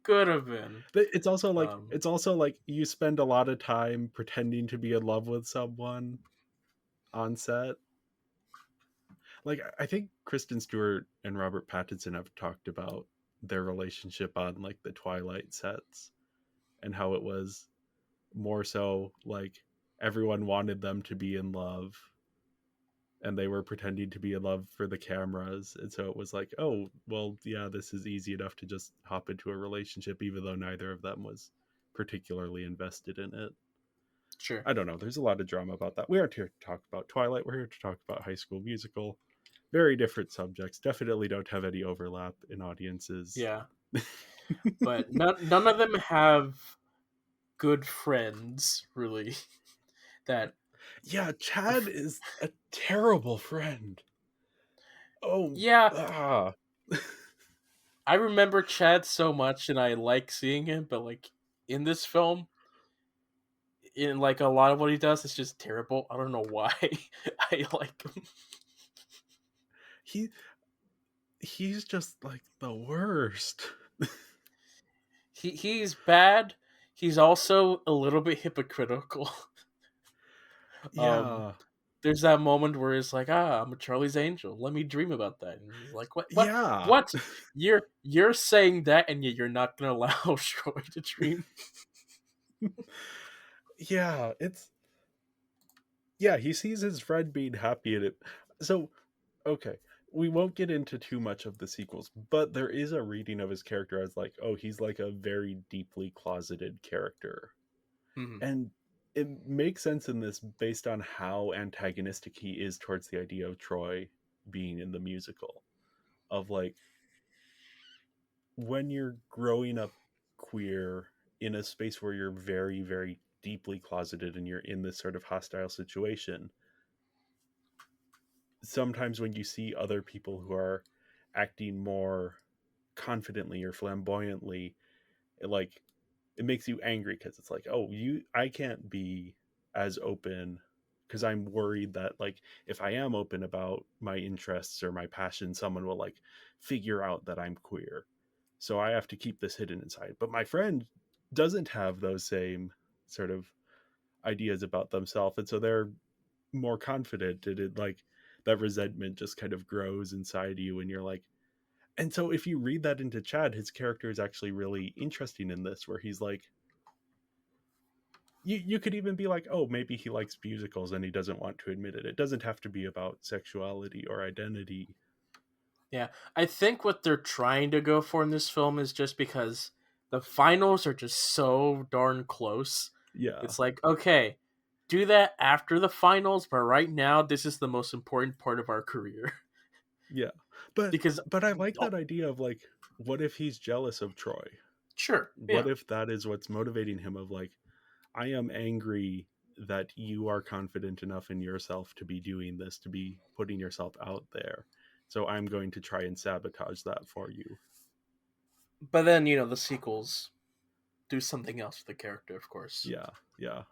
Speaker 3: could have been.
Speaker 4: It's also like you spend a lot of time pretending to be in love with someone on set. Like I think Kristen Stewart and Robert Pattinson have talked about their relationship on like the Twilight sets and how it was more so like everyone wanted them to be in love and they were pretending to be in love for the cameras, and so it was like, oh well, yeah, this is easy enough to just hop into a relationship even though neither of them was particularly invested in it.
Speaker 3: Sure.
Speaker 4: I don't know, there's a lot of drama about that. We aren't here to talk about Twilight, we're here to talk about High School Musical. Very different subjects, definitely don't have any overlap in audiences.
Speaker 3: Yeah, but none of them have good friends, really. That
Speaker 4: Yeah, Chad is a terrible friend. Oh,
Speaker 3: yeah,
Speaker 4: ah.
Speaker 3: I remember Chad so much, and I like seeing him, but like in this film, in like a lot of what he does, it's just terrible. I don't know why I like him.
Speaker 4: he he's just like the worst.
Speaker 3: He's bad. He's also a little bit hypocritical. um,
Speaker 4: Yeah.
Speaker 3: there's that moment where it's like, I'm a Charlie's Angel. Let me dream about that. And he's like,
Speaker 4: Yeah.
Speaker 3: what? You're saying that, and yet you're not gonna allow Troy to dream.
Speaker 4: Yeah, he sees his friend being happy in it. So, okay, we won't get into too much of the sequels, but there is a reading of his character as like, oh, he's like a very deeply closeted character.
Speaker 3: Mhm.
Speaker 4: And it makes sense in this based on how antagonistic he is towards the idea of Troy being in the musical. Of like, when you're growing up queer in a space where you're very, very deeply closeted and you're in this sort of hostile situation, sometimes when you see other people who are acting more confidently or flamboyantly, like it makes you angry because it's like, oh, I can't be as open because I'm worried that like if I am open about my interests or my passion, someone will like figure out that I'm queer, so I have to keep this hidden inside. But my friend doesn't have those same sort of ideas about themselves, and so they're more confident, and it like that resentment just kind of grows inside you, and you're like, and so if you read that into Chad, his character is actually really interesting in this, where he's like, you could even be like, oh, maybe he likes musicals and he doesn't want to admit it. It doesn't have to be about sexuality or identity.
Speaker 3: Yeah, I think what they're trying to go for in this film is just because the finals are just so darn close.
Speaker 4: Yeah,
Speaker 3: It's like, okay, do that after the finals, but right now this is the most important part of our career.
Speaker 4: yeah. But
Speaker 3: Because
Speaker 4: I like
Speaker 3: oh,
Speaker 4: that idea of like, what if he's jealous of Troy?
Speaker 3: sure,
Speaker 4: What
Speaker 3: yeah.
Speaker 4: if that is what's motivating him? Of like, I am angry that you are confident enough in yourself to be doing this, to be putting yourself out there. So I'm going to try and sabotage that for you.
Speaker 3: But then, the sequels do something else with the character, of course.
Speaker 4: Yeah, yeah.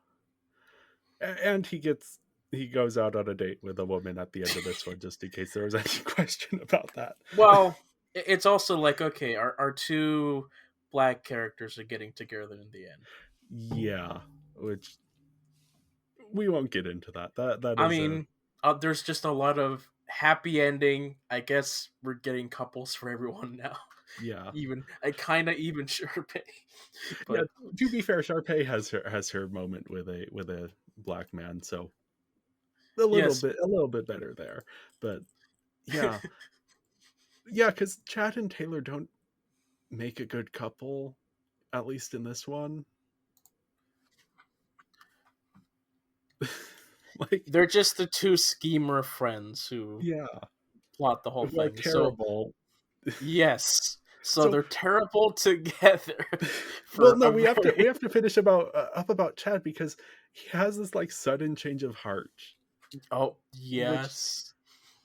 Speaker 4: And he goes out on a date with a woman at the end of this one, just in case there was any question about that.
Speaker 3: Well, it's also like, okay, our two black characters are getting together in the end.
Speaker 4: Yeah, which we won't get into that. That
Speaker 3: I
Speaker 4: is a
Speaker 3: mean, there's just a lot of happy ending. I guess we're getting couples for everyone now.
Speaker 4: yeah,
Speaker 3: Even I kind of even Sharpay,
Speaker 4: yeah.
Speaker 3: but
Speaker 4: To be fair, Sharpay has her moment with a black man, so a
Speaker 3: yes,
Speaker 4: little bit better there. But Yeah. Yeah, because Chad and Taylor don't make a good couple, at least in this one. Like,
Speaker 3: They're just the two schemer friends who
Speaker 4: yeah,
Speaker 3: plot the whole
Speaker 4: who are
Speaker 3: thing. So
Speaker 4: terrible.
Speaker 3: yes, so
Speaker 4: So,
Speaker 3: they're terrible together
Speaker 4: well,
Speaker 3: for
Speaker 4: no,
Speaker 3: a
Speaker 4: we
Speaker 3: very
Speaker 4: have to finish about Chad because he has this like sudden change of heart,
Speaker 3: oh
Speaker 4: which
Speaker 3: yes.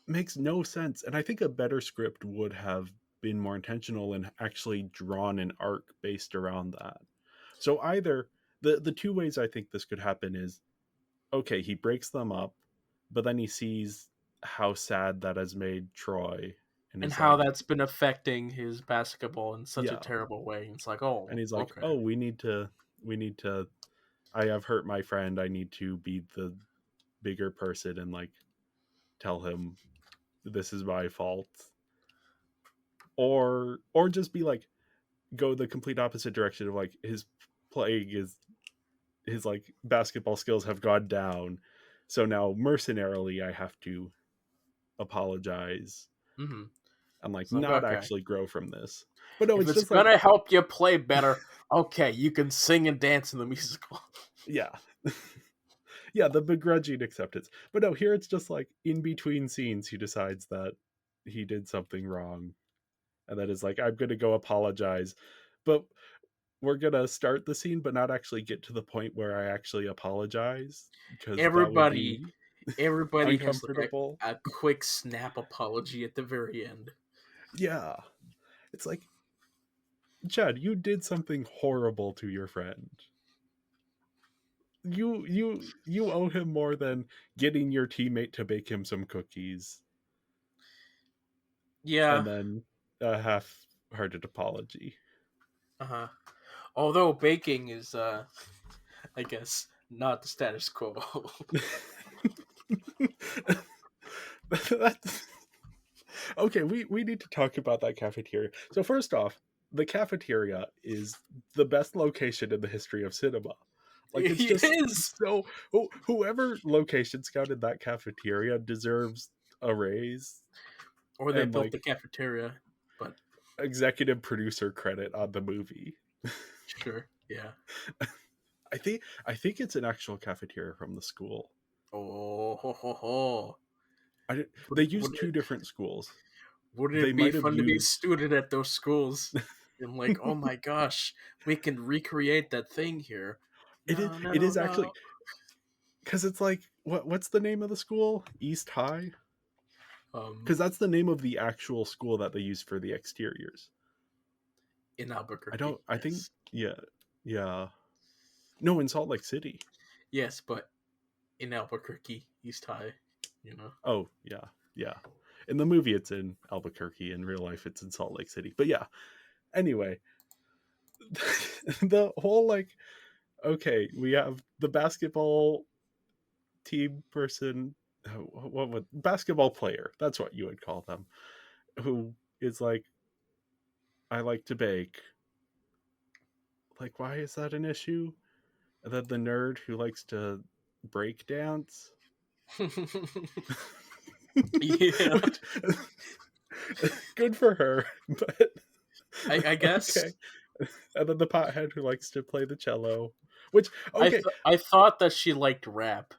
Speaker 4: makes no sense. And I think a better script would have been more intentional and actually drawn an arc based around that. So either the two ways I think this could happen is, okay, he breaks them up, but then he sees how sad that has made Troy and
Speaker 3: And
Speaker 4: is
Speaker 3: how
Speaker 4: like,
Speaker 3: that's been affecting his basketball in such a
Speaker 4: yeah.
Speaker 3: terrible way. It's like,
Speaker 4: And
Speaker 3: oh,
Speaker 4: he's like,
Speaker 3: okay.
Speaker 4: oh, we need to, I have hurt my friend. I need to be the bigger person and like tell him this is my fault. Or just be like, go the complete opposite direction of like his playing is his like basketball skills have gone down. So now mercenarily I have to apologize
Speaker 3: Mm-hmm.
Speaker 4: and like
Speaker 3: It's like,
Speaker 4: not
Speaker 3: okay.
Speaker 4: actually grow from this. But no,
Speaker 3: If
Speaker 4: it's
Speaker 3: it's
Speaker 4: just like,
Speaker 3: gonna help you play better, okay, you can sing and dance in the musical.
Speaker 4: yeah. Yeah, the begrudging acceptance. But no, here it's just like in between scenes he decides that he did something wrong. And that is like, I'm gonna go apologize. But we're gonna start the scene but not actually get to the point where I actually apologize. Because that would
Speaker 3: Everybody,
Speaker 4: be
Speaker 3: everybody has like
Speaker 4: uncomfortable.
Speaker 3: a quick snap apology at the very end.
Speaker 4: Yeah. It's like, Chad, you did something horrible to your friend. You owe him more than getting your teammate to bake him some cookies
Speaker 3: Yeah.
Speaker 4: and then a half-hearted apology.
Speaker 3: Uh-huh. Although baking is I guess not the status quo.
Speaker 4: That's okay. We need to talk about that cafeteria. So first off, the cafeteria is the best location in the history of cinema. Like it's
Speaker 3: It
Speaker 4: just
Speaker 3: is.
Speaker 4: so whoever location scouted that cafeteria deserves a raise
Speaker 3: Or they
Speaker 4: and
Speaker 3: built the
Speaker 4: like
Speaker 3: cafeteria, but
Speaker 4: executive producer credit on the movie.
Speaker 3: sure. Yeah.
Speaker 4: I think it's an actual cafeteria from the school.
Speaker 3: Oh ho ho ho.
Speaker 4: They
Speaker 3: Would
Speaker 4: used two different schools.
Speaker 3: Wouldn't
Speaker 4: They
Speaker 3: it be
Speaker 4: might have
Speaker 3: fun to be a
Speaker 4: used
Speaker 3: student at those schools? And like, oh my gosh, we can recreate that thing here. No,
Speaker 4: it
Speaker 3: no,
Speaker 4: is actually
Speaker 3: no.
Speaker 4: because it's like what's the name of the school? East High?
Speaker 3: Um,
Speaker 4: Because that's the name of the actual school that they use for the exteriors.
Speaker 3: in
Speaker 4: I
Speaker 3: Albuquerque,
Speaker 4: don't. I think
Speaker 3: yes,
Speaker 4: yeah. No, in Salt Lake City.
Speaker 3: yes, but in Albuquerque, East High, you know.
Speaker 4: Oh yeah, yeah. In the movie, it's in Albuquerque. In real life, it's in Salt Lake City. But yeah. Anyway, the whole like, okay, we have the basketball team person. What would basketball player? That's what you would call them. Who is like, I like to bake. Like, why is that an issue? And then the nerd who likes to break dance.
Speaker 3: Yeah,
Speaker 4: Which, good for her, but
Speaker 3: I guess.
Speaker 4: okay. And then the pothead who likes to play the cello. Which okay,
Speaker 3: I thought that she liked rap,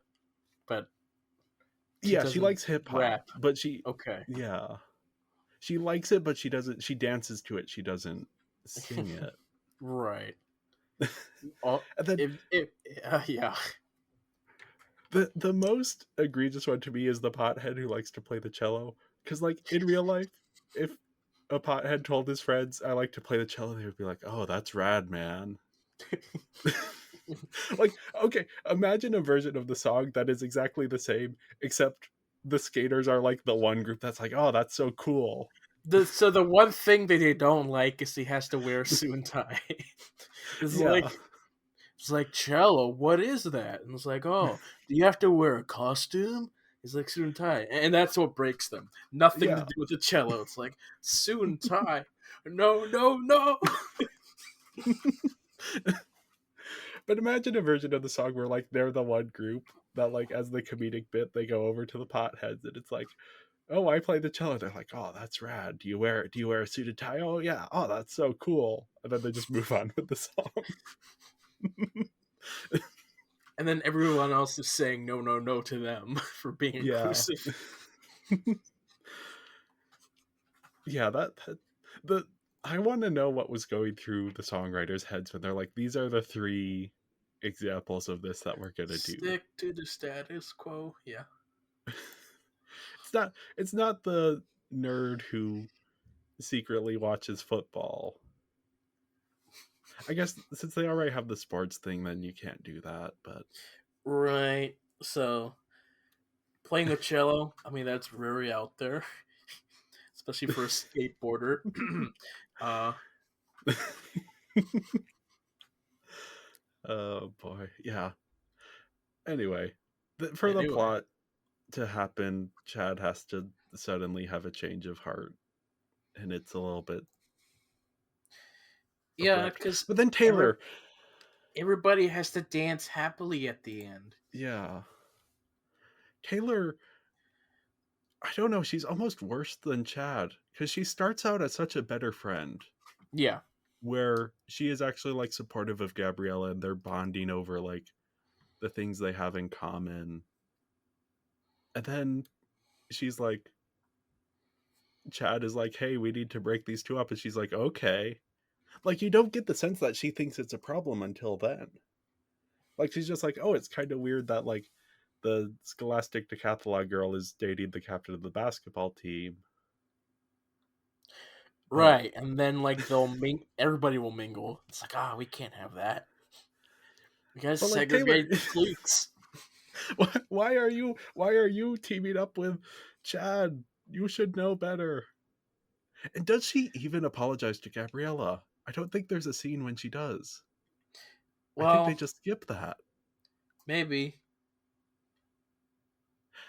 Speaker 3: but she
Speaker 4: yeah, she
Speaker 3: doesn't
Speaker 4: likes hip hop,
Speaker 3: rap.
Speaker 4: but she
Speaker 3: Okay.
Speaker 4: yeah, she likes it, but she doesn't. She dances to it. She doesn't sing it.
Speaker 3: Right. Oh,
Speaker 4: And then
Speaker 3: yeah.
Speaker 4: the most egregious one to me is the pothead who likes to play the cello. Because like in real life, if a pothead told his friends, "I like to play the cello," they would be like, "Oh, that's rad, man." Like, okay, imagine a version of the song that is exactly the same, except the skaters are like the one group that's like, "Oh, that's so cool."
Speaker 3: So the one thing that they don't like is he has to wear a suit and tie. it's like
Speaker 4: Yeah,
Speaker 3: it's like cello. What is that? And it's like, oh, do you have to wear a costume? He's like suit and tie, and that's what breaks them. Nothing to
Speaker 4: yeah.
Speaker 3: do with the cello. It's like suit and tie. No, no, no.
Speaker 4: But imagine a version of the song where like they're the one group that like as the comedic bit they go over to the potheads and it's like, oh, I play the cello. They're like, oh, that's rad. Do you wear a suit and tie? Oh yeah. Oh, that's so cool. And then they just move on with the song.
Speaker 3: And then everyone else is saying no, no, no to them for being
Speaker 4: Yeah.
Speaker 3: inclusive.
Speaker 4: Yeah, the I want to know what was going through the songwriters' heads when they're like, these are the 3 examples of this that we're gonna do.
Speaker 3: Stick to the status quo. Yeah.
Speaker 4: It's not the nerd who secretly watches football. I guess since they already have the sports thing, then you can't do that, but
Speaker 3: Right. So playing the cello, I mean, that's very out there, especially for a skateboarder. uh,
Speaker 4: oh boy, yeah. Anyway, for the
Speaker 3: anyway.
Speaker 4: plot to happen, Chad has to suddenly have a change of heart, and it's a little bit
Speaker 3: Yeah,
Speaker 4: abrupt.
Speaker 3: because
Speaker 4: But then Taylor,
Speaker 3: everybody has to dance happily at the end.
Speaker 4: yeah, Taylor, I don't know, she's almost worse than Chad because she starts out as such a better friend.
Speaker 3: Yeah.
Speaker 4: Where she is actually like supportive of Gabriella and they're bonding over like the things they have in common. And then she's like, Chad is like, hey, we need to break these 2 up. And she's like, okay. Like, you don't get the sense that she thinks it's a problem until then. Like, she's just like, oh, it's kind of weird that like the Scholastic Decathlon girl is dating the captain of the basketball team. But
Speaker 3: Right. And then, like, everybody will mingle. It's like, we can't have that. We gotta
Speaker 4: like, Taylor,
Speaker 3: segregate the cliques.
Speaker 4: why are you teaming up with Chad? You should know better. And does she even apologize to Gabriella? I don't think there's a scene when she does. I think they
Speaker 3: Well,
Speaker 4: just skip that.
Speaker 3: maybe.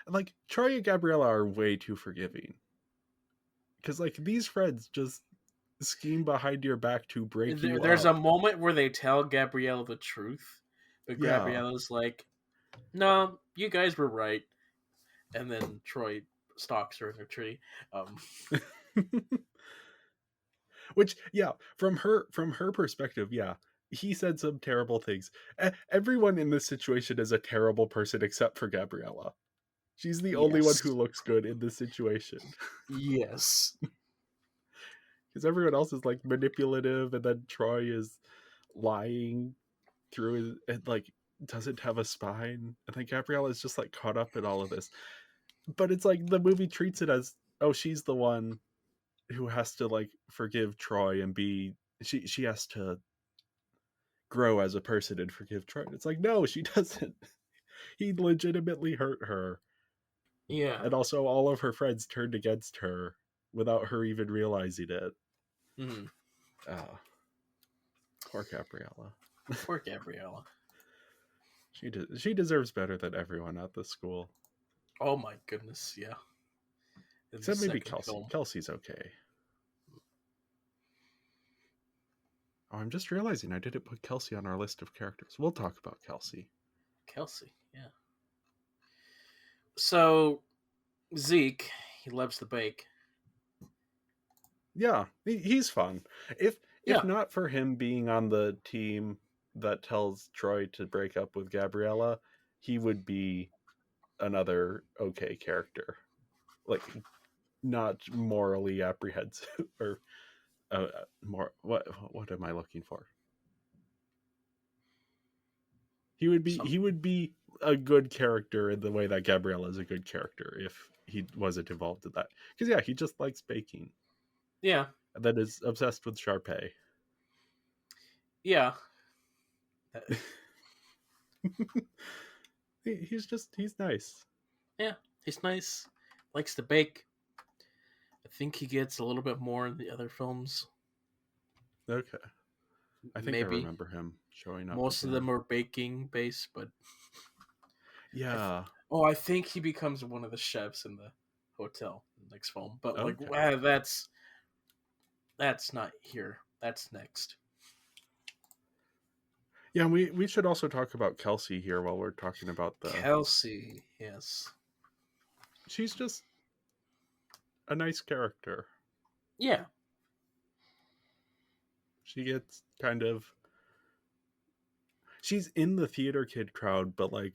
Speaker 4: And like, Troy and Gabriella are way too forgiving. Because like, these friends just scheme behind your back to break you
Speaker 3: There's a
Speaker 4: up.
Speaker 3: moment where they tell Gabriella the truth, but
Speaker 4: Yeah.
Speaker 3: Gabriella's like, no, you guys were right. And then Troy stalks her in her tree.
Speaker 4: Which, yeah, from her perspective, yeah, he said some terrible things. Everyone in this situation is a terrible person except for Gabriella. She's the only one who
Speaker 3: Yes.
Speaker 4: looks good in this situation.
Speaker 3: Yes.
Speaker 4: Because everyone else is like manipulative, and then Troy is lying through his, and like doesn't have a spine. And then Gabriella is just like caught up in all of this. But it's like the movie treats it as, oh, she's the one who has to like forgive Troy and be she has to grow as a person and forgive Troy. It's like, no, she doesn't. He legitimately hurt her.
Speaker 3: Yeah.
Speaker 4: And also all of her friends turned against her without her even realizing it.
Speaker 3: Mm-hmm.
Speaker 4: Poor Gabriella.
Speaker 3: Poor Gabriella.
Speaker 4: She deserves better than everyone at the school.
Speaker 3: Oh my goodness, yeah. In
Speaker 4: Except
Speaker 3: the
Speaker 4: maybe
Speaker 3: second
Speaker 4: Kelsey.
Speaker 3: film.
Speaker 4: Kelsey's okay. Oh, I'm just realizing I didn't put Kelsey on our list of characters. We'll talk about Kelsey.
Speaker 3: Kelsey, yeah. So Zeke, he loves to bake.
Speaker 4: Yeah, he's fun. If
Speaker 3: Yeah.
Speaker 4: not for him being on the team that tells Troy to break up with Gabriella, he would be another okay character. Like, not morally apprehensive or more. What am I looking for? He would be a good character in the way that Gabriella is a good character if he wasn't involved in that. Because yeah, he just likes baking.
Speaker 3: Yeah.
Speaker 4: And then is obsessed with Sharpay.
Speaker 3: Yeah.
Speaker 4: he's nice.
Speaker 3: Yeah, he's nice. Likes to bake. I think he gets a little bit more in the other films.
Speaker 4: Okay. I think
Speaker 3: Maybe.
Speaker 4: I remember him showing up.
Speaker 3: Most of them are baking based, but
Speaker 4: yeah.
Speaker 3: I think he becomes one of the chefs in the hotel in the next film. But like,
Speaker 4: Okay.
Speaker 3: that's not here. That's next.
Speaker 4: Yeah, we should also talk about Kelsey here while we're talking about the
Speaker 3: Kelsey. Yes,
Speaker 4: she's just a nice character.
Speaker 3: Yeah.
Speaker 4: She gets kind of, she's in the theater kid crowd, but like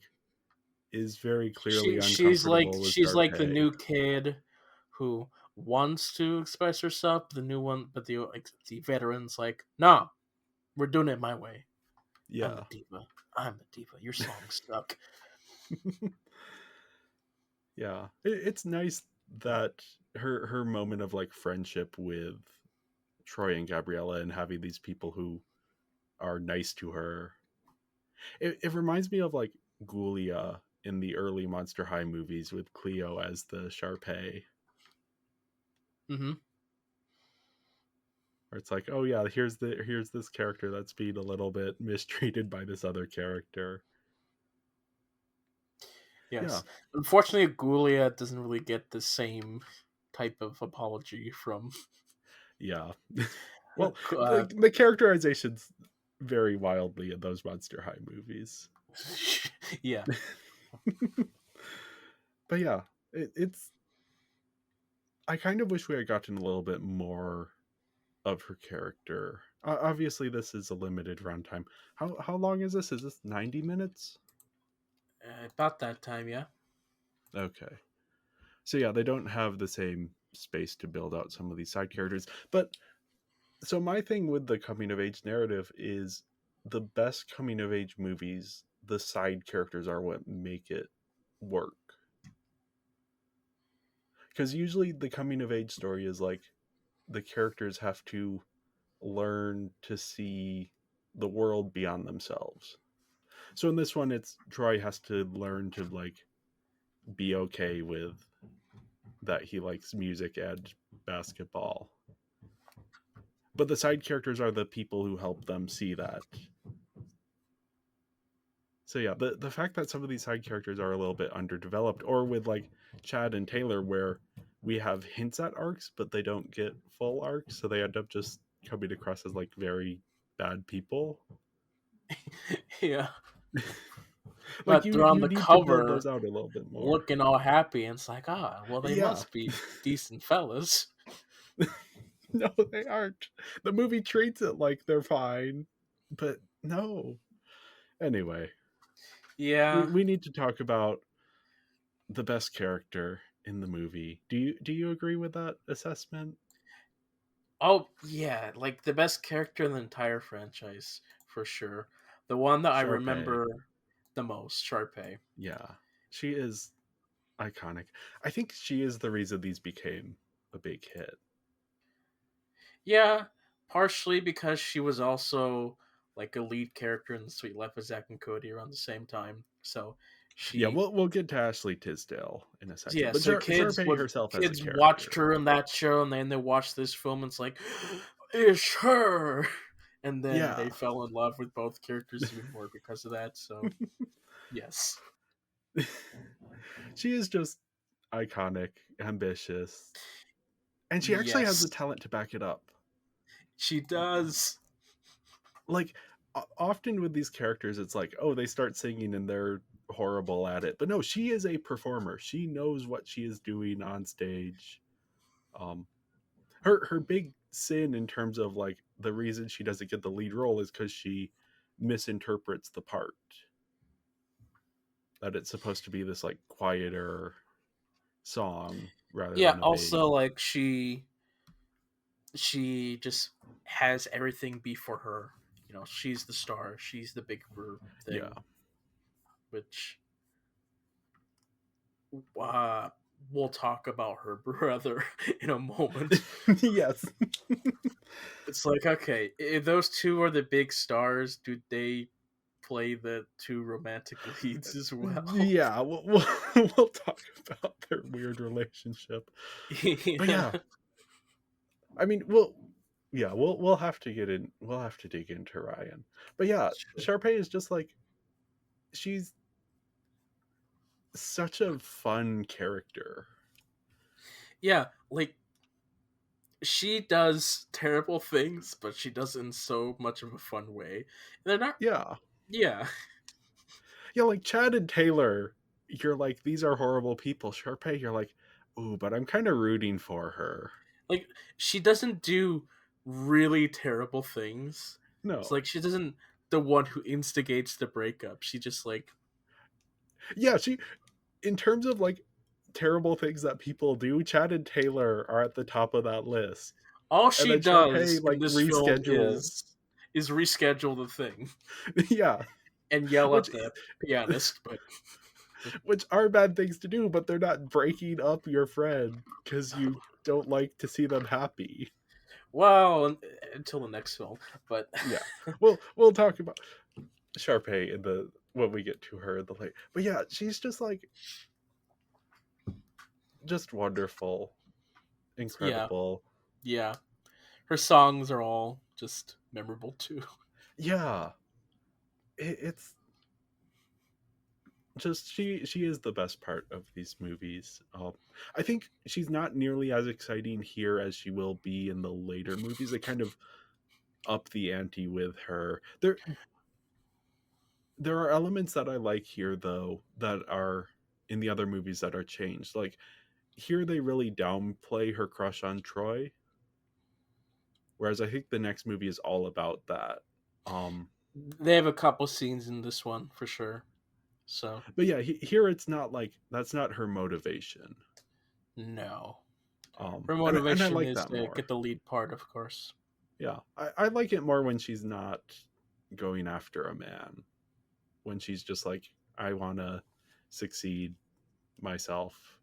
Speaker 4: is very clearly uncomfortable with
Speaker 3: She's like the
Speaker 4: Sharpay.
Speaker 3: new kid who wants to express herself. The new one, but the veterans like, nah, we're doing it my way. I'm
Speaker 4: Yeah.
Speaker 3: the diva. I'm the diva. Your song suck.
Speaker 4: Yeah. It's nice that her moment of like friendship with Troy and Gabriella and having these people who are nice to her. It reminds me of like Ghoulia in the early Monster High movies with Cleo as the Sharpay.
Speaker 3: Mm-hmm.
Speaker 4: Where it's like, oh yeah, here's this character that's being a little bit mistreated by this other character.
Speaker 3: Yes.
Speaker 4: Yeah.
Speaker 3: Unfortunately, Ghoulia doesn't really get the same type of apology from.
Speaker 4: Yeah. Well,
Speaker 3: Uh,
Speaker 4: the characterizations vary wildly in those Monster High movies.
Speaker 3: yeah.
Speaker 4: But yeah, it's. I kind of wish we had gotten a little bit more of her character. Obviously, this is a limited runtime. How long is this? Is this 90 minutes?
Speaker 3: About that time, yeah.
Speaker 4: Okay. So yeah, they don't have the same space to build out some of these side characters. But so my thing with the coming of age narrative is the best coming of age movies, the side characters are what make it work. Because usually the coming of age story is like the characters have to learn to see the world beyond themselves. So in this one, it's Troy has to learn to like be okay with that he likes music and basketball. But the side characters are the people who help them see that. So yeah, the fact that some of these side characters are a little bit underdeveloped, or with like Chad and Taylor, where we have hints at arcs, but they don't get full arcs, so they end up just coming across as like very bad people.
Speaker 3: Yeah.
Speaker 4: Like
Speaker 3: But they're on
Speaker 4: you
Speaker 3: the
Speaker 4: need to build
Speaker 3: cover
Speaker 4: those out a little bit more.
Speaker 3: looking all happy, and it's like, well, they
Speaker 4: Yeah.
Speaker 3: must be decent fellas.
Speaker 4: No, they aren't. The movie treats it like they're fine, but no. Anyway,
Speaker 3: Yeah.
Speaker 4: we need to talk about the best character in the movie. Do you agree with that assessment?
Speaker 3: Oh, yeah. Like the best character in the entire franchise, for sure. The one that I
Speaker 4: Sharpay.
Speaker 3: remember the most, Sharpay.
Speaker 4: Yeah. She is iconic. I think she is the reason these became a big hit.
Speaker 3: Yeah, partially because she was also like a lead character in the Sweet Life of Zack and Cody around the same time. So
Speaker 4: Yeah,
Speaker 3: she,
Speaker 4: we'll get to Ashley Tisdale in a second.
Speaker 3: yeah.
Speaker 4: But
Speaker 3: So
Speaker 4: Sharpay herself as a
Speaker 3: kids watched
Speaker 4: character.
Speaker 3: her in that show, and then they watched this film, and it's like, it's her. And then
Speaker 4: Yeah.
Speaker 3: they fell in love with both characters even more because of that. So yes,
Speaker 4: She is just iconic, ambitious, and she actually has the
Speaker 3: yes,
Speaker 4: talent to back it up.
Speaker 3: she does.
Speaker 4: Like often with these characters it's like, oh, they start singing and they're horrible at it. But no, she is a performer. She knows what she is doing on stage. Um her big sin in terms of like the reason she doesn't get the lead role is cuz she misinterprets the part. That it's supposed to be this like quieter song rather
Speaker 3: Yeah.
Speaker 4: than a big.
Speaker 3: Also, like she just has everything be for her. You know, she's the star. She's the bigger
Speaker 4: Yeah.
Speaker 3: thing, which uh, we'll talk about her brother in a moment.
Speaker 4: Yes.
Speaker 3: It's like, okay, if those two are the big stars, do they play the two romantic leads as well?
Speaker 4: Yeah, we'll talk about their weird relationship. But
Speaker 3: Yeah.
Speaker 4: yeah, I mean, we'll have to get in. We'll have to dig into Ryan. But yeah,
Speaker 3: Sure.
Speaker 4: Sharpay is just like, she's such a fun character.
Speaker 3: Yeah, like she does terrible things, but she does it in so much of a fun way. And they're not.
Speaker 4: Yeah,
Speaker 3: Yeah.
Speaker 4: yeah, like Chad and Taylor. You're like, these are horrible people. Sharpay, you're like, Ooh, but I'm kind of rooting for her.
Speaker 3: Like, she doesn't do really terrible things. It's
Speaker 4: No.
Speaker 3: like she doesn't the one who instigates the breakup. She just like
Speaker 4: Yeah, she in terms of like terrible things that people do, Chad and Taylor are at the top of that list.
Speaker 3: all
Speaker 4: And
Speaker 3: she
Speaker 4: then Sharpay
Speaker 3: does in
Speaker 4: like
Speaker 3: this film
Speaker 4: reschedule.
Speaker 3: is reschedule the thing
Speaker 4: Yeah.
Speaker 3: and yell
Speaker 4: Which
Speaker 3: at the pianist, but
Speaker 4: which are bad things to do, but they're not breaking up your friend because you don't like to see them happy.
Speaker 3: well, until the next film. But
Speaker 4: Yeah. We'll talk about Sharpay in the when we get to her in the late. But yeah, she's just like just wonderful,
Speaker 3: yeah,
Speaker 4: incredible.
Speaker 3: yeah, her songs are all just memorable too.
Speaker 4: Yeah. It's just she is the best part of these movies. I think she's not nearly as exciting here as she will be in the later movies. They kind of up the ante with her. There are elements that I like here though that are in the other movies that are changed. Like here they really downplay her crush on Troy, whereas I think the next movie is all about that. Um
Speaker 3: They have a couple scenes in this one for sure. So
Speaker 4: but yeah, here it's not like that's not her motivation.
Speaker 3: no, her
Speaker 4: And I
Speaker 3: motivation
Speaker 4: like
Speaker 3: is
Speaker 4: that
Speaker 3: to
Speaker 4: more.
Speaker 3: get the lead part, of course.
Speaker 4: Yeah, I like it more when she's not going after a man. When she's just like, I want to succeed myself.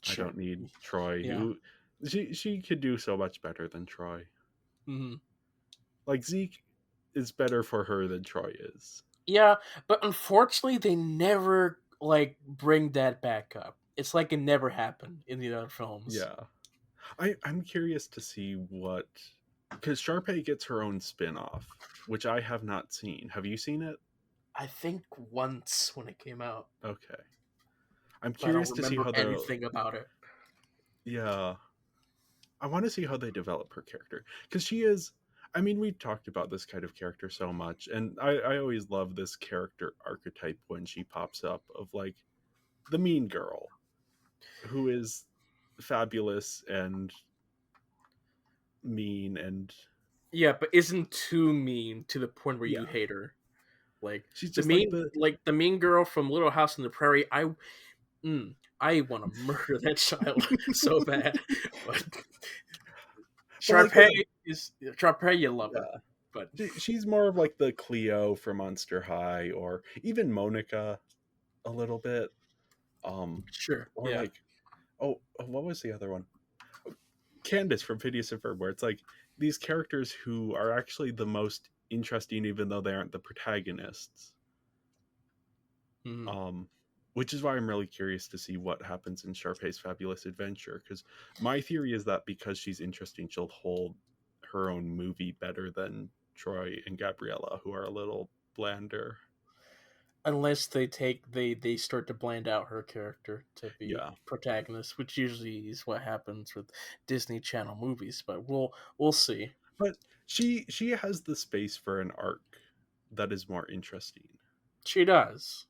Speaker 4: I
Speaker 3: Sure.
Speaker 4: don't need Troy.
Speaker 3: Yeah.
Speaker 4: She could do so much better than Troy.
Speaker 3: Hmm.
Speaker 4: Like Zeke is better for her than Troy is.
Speaker 3: Yeah, but unfortunately, they never like bring that back up. It's like it never happened in the other films.
Speaker 4: Yeah, I'm curious to see what because Sharpay gets her own spin-off, which I have not seen. Have you seen it?
Speaker 3: I think once when it came out,
Speaker 4: Okay. I'm
Speaker 3: but I don't
Speaker 4: curious to see
Speaker 3: remember
Speaker 4: how the
Speaker 3: anything about it.
Speaker 4: yeah I want to see how they develop her character because she is. I mean, we've talked about this kind of character so much, and I always love this character archetype when she pops up of like the mean girl who is fabulous and mean and
Speaker 3: Yeah, but isn't too mean to the point where you
Speaker 4: yeah,
Speaker 3: hate her. Like
Speaker 4: she's just like the
Speaker 3: the mean girl from Little House on the Prairie. I want to murder that child so bad. But
Speaker 4: but like the
Speaker 3: Sharpay, you love her.
Speaker 4: yeah.
Speaker 3: But
Speaker 4: She's more of like the Cleo from Monster High, or even Monica a little bit,
Speaker 3: sure,
Speaker 4: or
Speaker 3: yeah.
Speaker 4: like what was the other one? Candace from Phineas and Ferb, where it's like these characters who are actually the most interesting, even though they aren't the protagonists.
Speaker 3: Mhm.
Speaker 4: Um, which is why I'm really curious to see what happens in Sharpay's Fabulous Adventure. Because my theory is that because she's interesting, she'll hold her own movie better than Troy and Gabriella, who are a little blander.
Speaker 3: Unless they start to bland out her character to be
Speaker 4: Yeah,
Speaker 3: protagonist, which usually is what happens with Disney Channel movies. But we'll see.
Speaker 4: but she has the space for an arc that is more interesting.
Speaker 3: She does,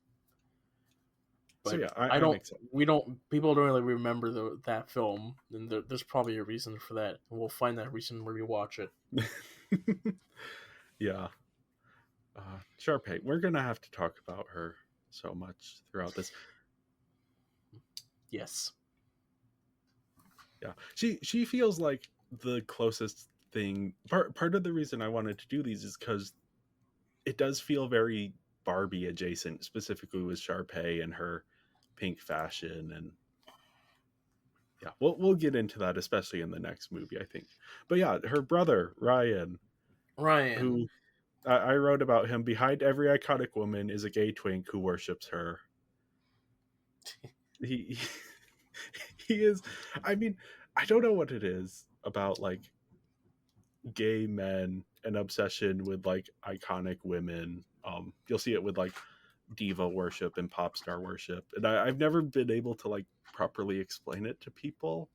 Speaker 4: So
Speaker 3: but
Speaker 4: yeah,
Speaker 3: I
Speaker 4: I'm
Speaker 3: don't.
Speaker 4: excited.
Speaker 3: We don't. People don't really remember that film, and there's probably a reason for that. And we'll find that reason when we watch it.
Speaker 4: Yeah. Sharpay, we're gonna have to talk about her so much throughout this.
Speaker 3: Yes.
Speaker 4: Yeah, she feels like the closest thing. Part of the reason I wanted to do these is because it does feel very Barbie adjacent, specifically with Sharpay and her pink fashion, and yeah, we'll get into that, especially in the next movie, I think. But yeah, her brother Ryan,
Speaker 3: Ryan.
Speaker 4: who I wrote about him. Behind every iconic woman is a gay twink who worships her. He he is. I mean, I don't know what it is about like gay men and obsession with like iconic women. You'll see it with like diva worship and pop star worship, and I've never been able to like properly explain it to people.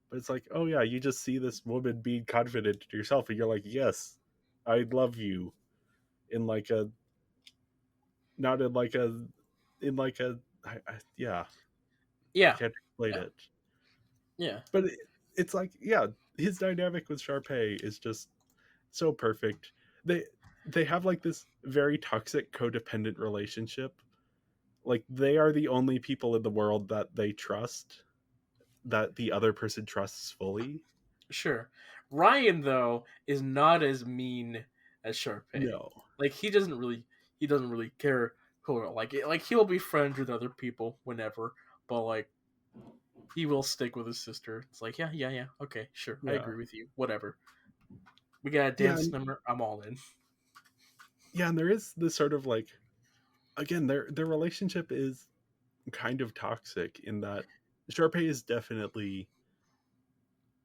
Speaker 4: But it's like, oh yeah, you just see this woman being confident in yourself, and you're like, yes, I love you, in like a not in like a in like a yeah. I
Speaker 3: Yeah.
Speaker 4: can't. played
Speaker 3: Yeah.
Speaker 4: it.
Speaker 3: Yeah.
Speaker 4: But it's like, yeah, his dynamic with Sharpay is just so perfect. They they have like this very toxic codependent relationship. Like they are the only people in the world that they trust, that the other person trusts fully.
Speaker 3: Sure. Ryan though is not as mean as Sharpay.
Speaker 4: No.
Speaker 3: Like he doesn't really care who like it. Like he'll be friends with other people whenever, but like he will stick with his sister. It's like yeah, okay, sure, I
Speaker 4: Yeah.
Speaker 3: agree with you. Whatever. We got a
Speaker 4: Yeah,
Speaker 3: dance number. I'm all in.
Speaker 4: yeah, and there is this sort of like, again, their relationship is kind of toxic in that Sharpay is definitely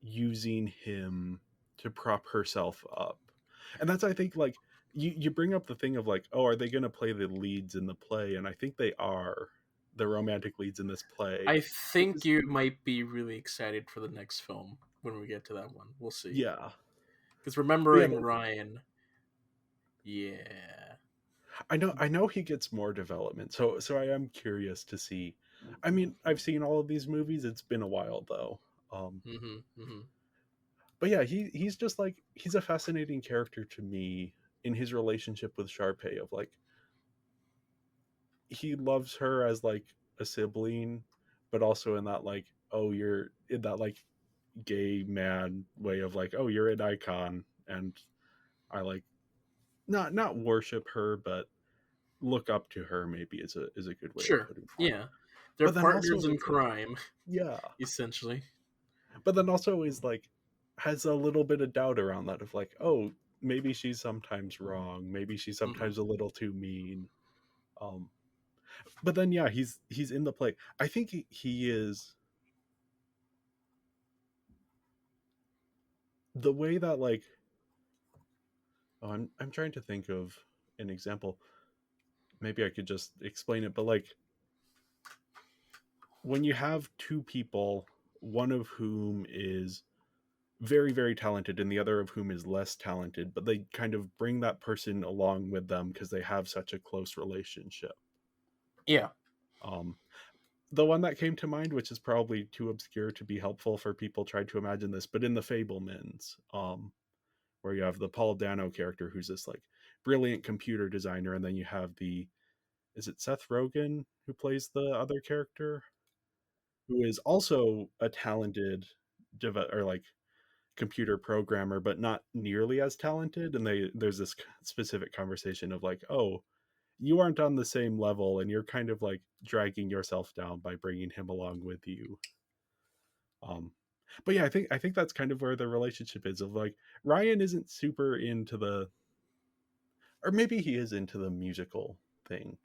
Speaker 4: using him to prop herself up. And that's, I think, like, you bring up the thing of like, oh, are they going to play the leads in the play? And I think they are, the romantic leads in this play.
Speaker 3: I think
Speaker 4: Because,
Speaker 3: you might be really excited for the next film when we get to that one. We'll see.
Speaker 4: yeah.
Speaker 3: Because
Speaker 4: But yeah,
Speaker 3: remembering Ryan, yeah.
Speaker 4: I know he gets more development. So I am curious to see. I mean, I've seen all of these movies. It's been a while though. Um
Speaker 3: Mm-hmm.
Speaker 4: but yeah, he's just like, he's a fascinating character to me in his relationship with Sharpay of like, he loves her as like a sibling, but also in that like, oh, you're in that like gay man way of like, oh, you're an icon, and I like, not worship her, but look up to her, maybe is a good way of
Speaker 3: Sure.
Speaker 4: putting that.
Speaker 3: Yeah. They're
Speaker 4: But then also
Speaker 3: partners in
Speaker 4: is like,
Speaker 3: crime,
Speaker 4: yeah,
Speaker 3: essentially.
Speaker 4: but then also is like, has a little bit of doubt around that of like, oh, maybe she's sometimes wrong, maybe she's
Speaker 3: Mm-hmm.
Speaker 4: sometimes a little too mean. um but then yeah, he's in the play. I think he is, the way that like, oh, I'm trying to think of an example. Maybe I could just explain it, but like, when you have two people, one of whom is very very talented and the other of whom is less talented, but they kind of bring that person along with them because they have such a close relationship.
Speaker 3: Yeah.
Speaker 4: um the one that came to mind, which is probably too obscure to be helpful for people trying to imagine this, but in the Fablemans, where you have the Paul Dano character who's this like brilliant computer designer, and then you have the, is it Seth Rogen who plays the other character, who is also a talented or like computer programmer, but not nearly as talented. And there's this specific conversation of like, oh, you aren't on the same level, and you're kind of like dragging yourself down by bringing him along with you. um but yeah, I think that's kind of where the relationship is of like, Ryan isn't super into the, or maybe he is into the musical thing,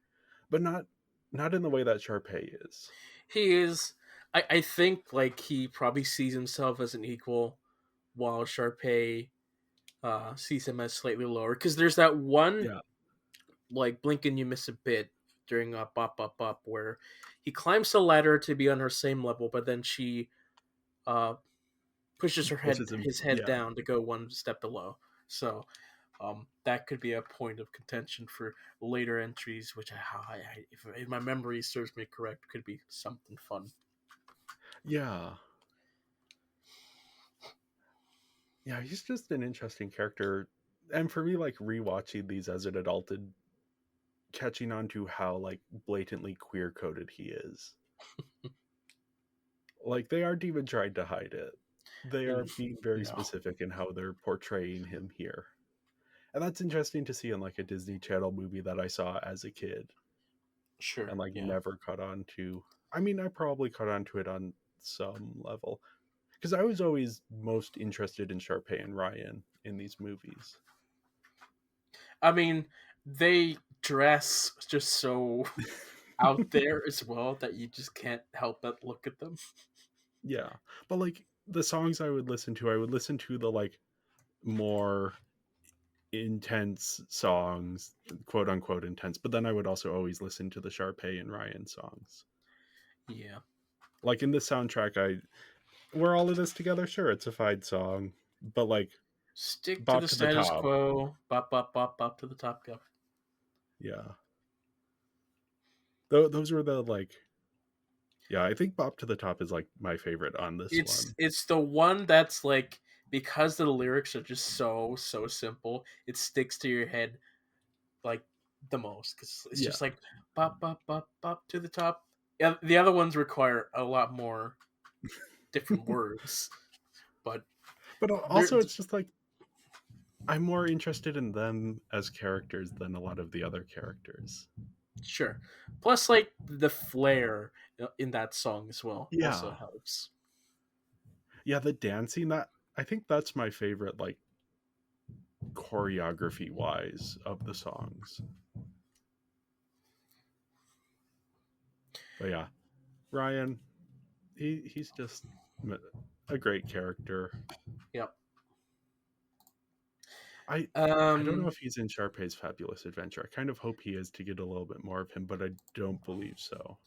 Speaker 4: but not in the way that Sharpay is.
Speaker 3: He is. I think like he probably sees himself as an equal, while Sharpay sees him as slightly lower. Because there's that one
Speaker 4: Yeah,
Speaker 3: like blink and you miss a bit during Bop Bop Bop where he climbs the ladder to be on her same level, but then she uh pushes
Speaker 4: pushes him,
Speaker 3: his head
Speaker 4: yeah.
Speaker 3: down to go one step below. So that could be a point of contention for later entries, which if my memory serves me correct, could be something fun.
Speaker 4: Yeah, yeah, he's just an interesting character. And for me, like rewatching these as an adult and catching on to how like blatantly queer coded he is. Like they aren't even trying to hide it. They are
Speaker 3: And
Speaker 4: being very
Speaker 3: no,
Speaker 4: specific in how they're portraying him here. And that's interesting to see in like a Disney Channel movie that I saw as a kid
Speaker 3: sure,
Speaker 4: and like
Speaker 3: yeah.
Speaker 4: never caught on to. I mean, I probably caught on to it on some level because I was always most interested in Sharpay and Ryan in these movies.
Speaker 3: I mean, they dress just so out there as well that you just can't help but look at them.
Speaker 4: Yeah. But like the songs I would listen to the like more intense songs, quote unquote intense, but then I would also always listen to the Sharpay and Ryan songs.
Speaker 3: Yeah.
Speaker 4: Like in the soundtrack, we're all in this together, sure, it's a fine song, but like
Speaker 3: Stick to
Speaker 4: bop
Speaker 3: the
Speaker 4: to the
Speaker 3: status
Speaker 4: top.
Speaker 3: quo. Bop, bop, bop, bop to the top go.
Speaker 4: Yeah. Those were the like Yeah, I think Bop to the Top is like my favorite on this one.
Speaker 3: It's the one that's like, because the lyrics are just so simple, it sticks to your head like the most, because it's
Speaker 4: Yeah.
Speaker 3: just like bop bop bop bop to the top. Yeah, the other ones require a lot more different words, but
Speaker 4: But
Speaker 3: they're
Speaker 4: also it's just like I'm more interested in them as characters than a lot of the other characters.
Speaker 3: sure. Plus, like the flair in that song as well also
Speaker 4: Yeah.
Speaker 3: helps.
Speaker 4: Yeah, the dancing, that I think that's my favorite, like choreography wise, of the songs. But yeah, Ryan, he's just a great character.
Speaker 3: Yep.
Speaker 4: I don't know if he's in Sharpay's Fabulous Adventure. I kind of hope he is to get a little bit more of him, but I don't believe so.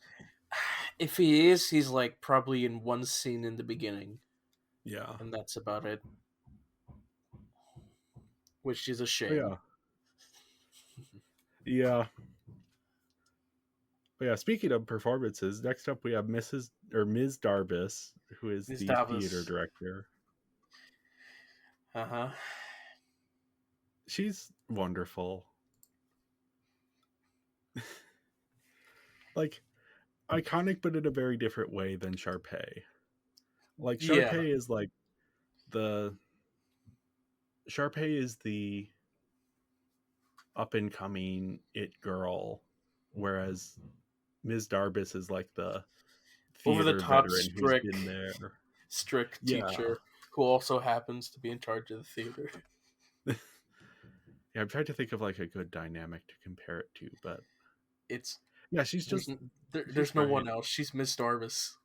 Speaker 3: If he is, he's like probably in one scene in the beginning,
Speaker 4: Yeah.
Speaker 3: and that's about it, which is a
Speaker 4: But
Speaker 3: shame.
Speaker 4: yeah. Yeah. But yeah, speaking of performances, next up we have Ms. Darbus, who is
Speaker 3: Miss
Speaker 4: the theater
Speaker 3: Davos.
Speaker 4: director.
Speaker 3: Uh huh.
Speaker 4: She's wonderful. Like iconic, but in a very different way than Sharpay. Like
Speaker 3: Yeah.
Speaker 4: the Sharpay is the up and coming it girl, whereas Ms. Darbus is like the
Speaker 3: Over the
Speaker 4: theater
Speaker 3: top,
Speaker 4: veteran who's been there.
Speaker 3: strict
Speaker 4: Yeah.
Speaker 3: teacher who also happens to be in charge of the theater.
Speaker 4: Yeah, I'm trying to think of like a good dynamic to compare it to, but
Speaker 3: It's
Speaker 4: yeah, she's
Speaker 3: there's no
Speaker 4: great.
Speaker 3: one else. She's Miss Darvis.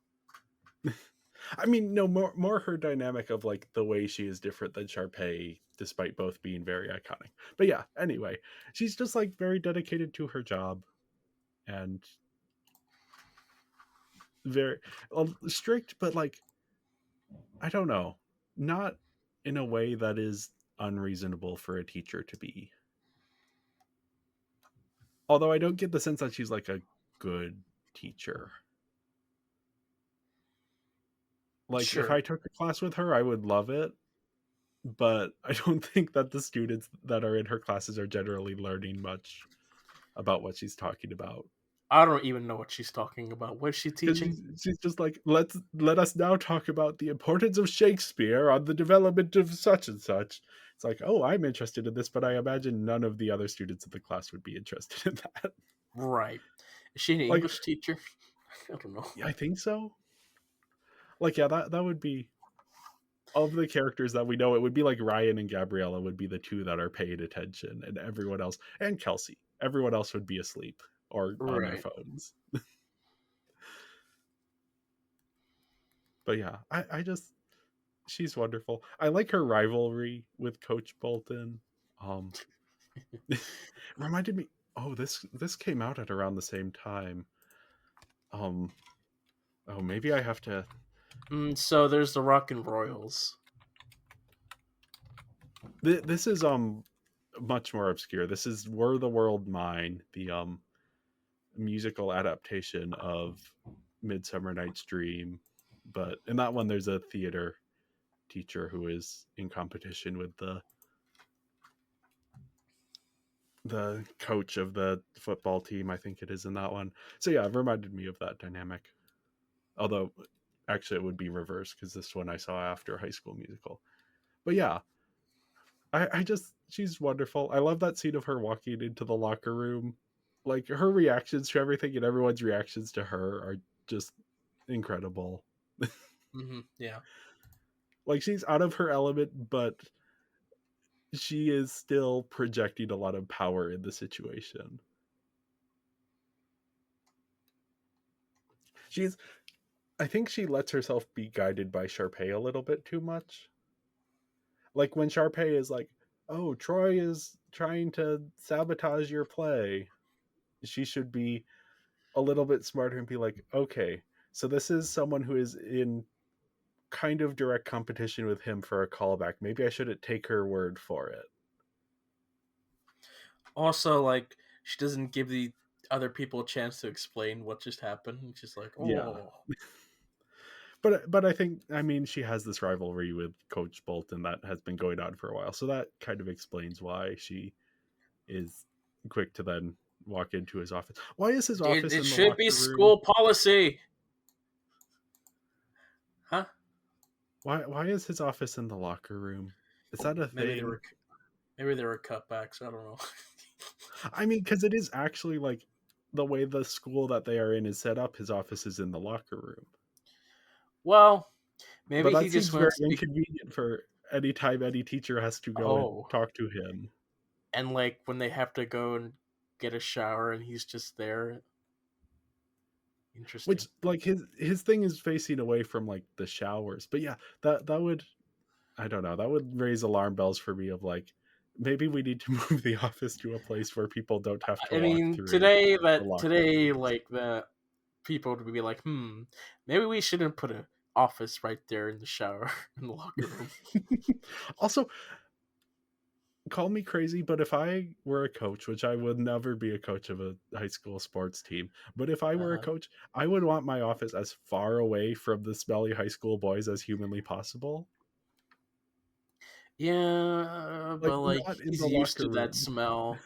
Speaker 4: I mean, no, more her dynamic of like the way she is different than Sharpay, despite both being very iconic. But yeah, anyway, she's just like very dedicated to her job and very strict, but like I don't know, not in a way that is unreasonable for a teacher to be. Although I don't get the sense that she's like a good teacher. Like if
Speaker 3: Sure.
Speaker 4: I took a class with her, I would love it, but I don't think that the students that are in her classes are generally learning much about what she's talking about.
Speaker 3: I don't even know what she's talking about. What is she
Speaker 4: Because
Speaker 3: teaching?
Speaker 4: she's just like, let us now talk about the importance of Shakespeare on the development of such and such. It's like, oh, I'm interested in this, but I imagine none of the other students in the class would be interested in that.
Speaker 3: Right. Is she an
Speaker 4: Like,
Speaker 3: English teacher? I don't know.
Speaker 4: I think so. Like, yeah, that would be of the characters that we know. It would be like Ryan and Gabriella would be the two that are paying attention, and everyone else, and Kelsey, everyone else would be asleep or on their
Speaker 3: Right.
Speaker 4: phones. But yeah, I just she's wonderful. I like her rivalry with Coach Bolton. Um, reminded me. Oh, this came out at around the same time. Um, oh, maybe I have to.
Speaker 3: So there's the Rock and Royals.
Speaker 4: This is much more obscure. This is Were the World Mine, the musical adaptation of Midsummer Night's Dream. But in that one, there's a theater teacher who is in competition with the coach of the football team. I think it is in that one. So yeah, it reminded me of that dynamic. Although, actually, it would be reversed because this one I saw after High School Musical. But yeah, I just she's wonderful. I love that scene of her walking into the locker room. Like her reactions to everything and everyone's reactions to her are just incredible.
Speaker 3: Yeah.
Speaker 4: Like she's out of her element, but she is still projecting a lot of power in the situation. She's I think she lets herself be guided by Sharpay a little bit too much. Like when Sharpay is like, "Oh, Troy is trying to sabotage your play." She should be a little bit smarter and be like, "Okay, so this is someone who is in kind of direct competition with him for a callback. Maybe I shouldn't take her word for it."
Speaker 3: Also, like, she doesn't give the other people a chance to explain what just happened. It's just like,
Speaker 4: Yeah.
Speaker 3: oh,
Speaker 4: But I think, I mean, she has this rivalry with Coach Bolton that has been going on for a while, so that kind of explains why she is quick to then walk into his office. Why is his
Speaker 3: dude,
Speaker 4: office
Speaker 3: it
Speaker 4: in the
Speaker 3: should be
Speaker 4: locker room?
Speaker 3: school policy, huh?
Speaker 4: Why is his office in the locker room? Is that a
Speaker 3: Maybe
Speaker 4: thing?
Speaker 3: maybe they were cutbacks. I don't know.
Speaker 4: I mean, because it is actually like the way the school that they are in is set up. His office is in the locker room,
Speaker 3: Well,
Speaker 4: but
Speaker 3: maybe he
Speaker 4: that
Speaker 3: just
Speaker 4: seems very
Speaker 3: wants to be.
Speaker 4: inconvenient for any time any teacher has to go and
Speaker 3: Oh,
Speaker 4: talk to him.
Speaker 3: and like when they have to go and get a shower, and he's just there. Interesting.
Speaker 4: Which, like, his thing is facing away from like the showers. But yeah, that would, I don't know, that would raise alarm bells for me of like, maybe we need to move the office to a place where people don't have to
Speaker 3: I
Speaker 4: walk
Speaker 3: mean,
Speaker 4: through the locker
Speaker 3: today,
Speaker 4: rooms.
Speaker 3: like the people would be like, maybe we shouldn't put an office right there in the shower in the locker room.
Speaker 4: Also, call me crazy, but if I were a coach, which I would never be a coach of a high school sports team, but if I were a
Speaker 3: Uh-huh.
Speaker 4: coach, I would want my office as far away from the smelly high school boys as humanly possible.
Speaker 3: Yeah,
Speaker 4: Like,
Speaker 3: but like
Speaker 4: not in
Speaker 3: he's
Speaker 4: the
Speaker 3: used
Speaker 4: locker
Speaker 3: to that
Speaker 4: room.
Speaker 3: smell,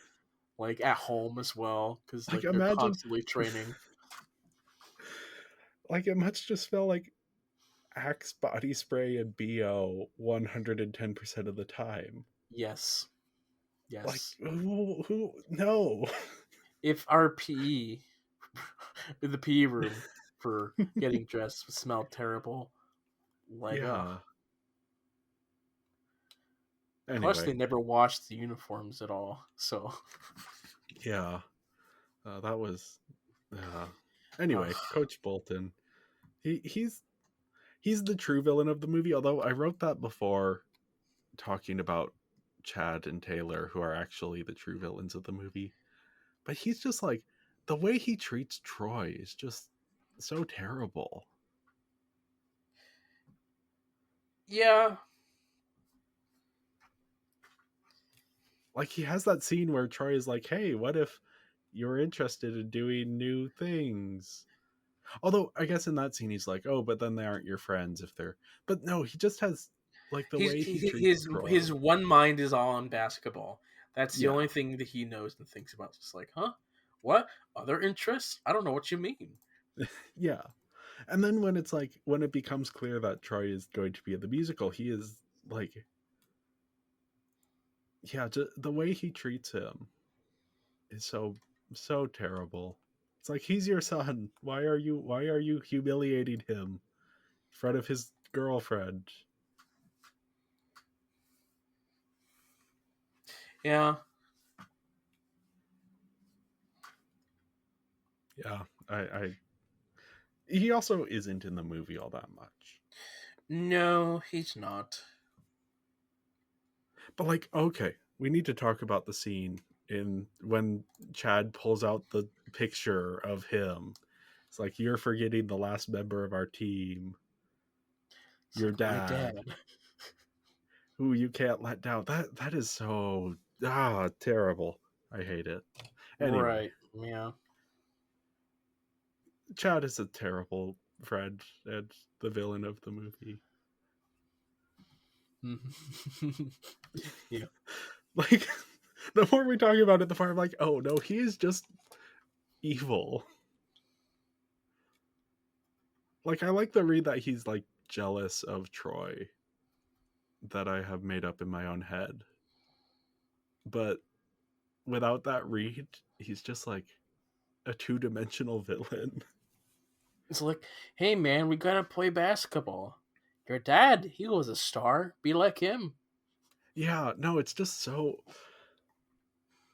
Speaker 3: like at home as well, because
Speaker 4: Like,
Speaker 3: like they're
Speaker 4: imagine,
Speaker 3: constantly training.
Speaker 4: like, it must just smell like Axe body spray and BO 110% of the time.
Speaker 3: Yes,
Speaker 4: Like,
Speaker 3: yes.
Speaker 4: who no.
Speaker 3: If our PE, in the PE room for getting dressed smelled terrible, like
Speaker 4: Yeah.
Speaker 3: plus
Speaker 4: Anyway,
Speaker 3: they never washed the uniforms at all, so
Speaker 4: yeah. That was anyway, Coach Bolton. He's the true villain of the movie, although I wrote that before talking about Chad and Taylor, who are actually the true villains of the movie. But he's just like, the way he treats Troy is just so terrible.
Speaker 3: yeah.
Speaker 4: Like, he has that scene where Troy is like, hey, what if you're interested in doing new things? Although I guess in that scene he's like, oh, but then they aren't your friends if they're, but no, he just has like the way he treats
Speaker 3: His
Speaker 4: Troy.
Speaker 3: one mind is all on basketball. That's the
Speaker 4: Yeah.
Speaker 3: only thing that he knows and thinks about. It's just like, huh? What other interests? I don't know what you mean.
Speaker 4: Yeah. And then when it's like, when it becomes clear that Troy is going to be in the musical, he is like, yeah, just the way he treats him is so terrible. It's like, he's your son. Why are you humiliating him in front of his girlfriend?
Speaker 3: Yeah,
Speaker 4: Yeah. I he also isn't in the movie all that much.
Speaker 3: no, he's not.
Speaker 4: But like, okay, we need to talk about the scene in when Chad pulls out the picture of him. It's like, you're forgetting the last member of our team,
Speaker 3: It's
Speaker 4: your
Speaker 3: like my
Speaker 4: dad,
Speaker 3: dad.
Speaker 4: who you can't let down. That is so terrible. I hate it. Anyway,
Speaker 3: Right? Yeah.
Speaker 4: Chad is a terrible friend and the villain of the movie.
Speaker 3: Yeah.
Speaker 4: Like, the more we talk about it, the more I'm like, oh no, he is just evil. Like, I like the read that he's like jealous of Troy that I have made up in my own head. But without that read, he's just like a two-dimensional villain.
Speaker 3: It's like, hey man, we gotta play basketball. Your dad, he was a star. Be like him.
Speaker 4: Yeah, no, it's just so,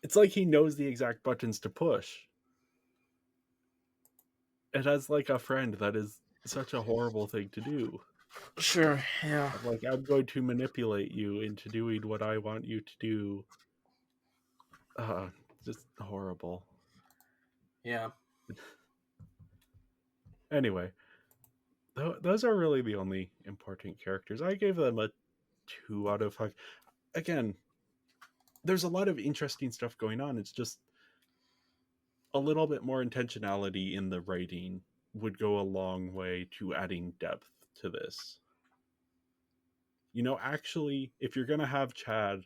Speaker 4: it's like he knows the exact buttons to push. And as like a friend, that is such a horrible thing to do.
Speaker 3: Sure. Yeah.
Speaker 4: Of like, I'm going to manipulate you into doing what I want you to do. Just horrible.
Speaker 3: Yeah.
Speaker 4: Anyway, those are really the only important characters. I gave them a 2 out of 5. Again, there's a lot of interesting stuff going on. It's just a little bit more intentionality in the writing would go a long way to adding depth to this. Actually, if you're going to have Chad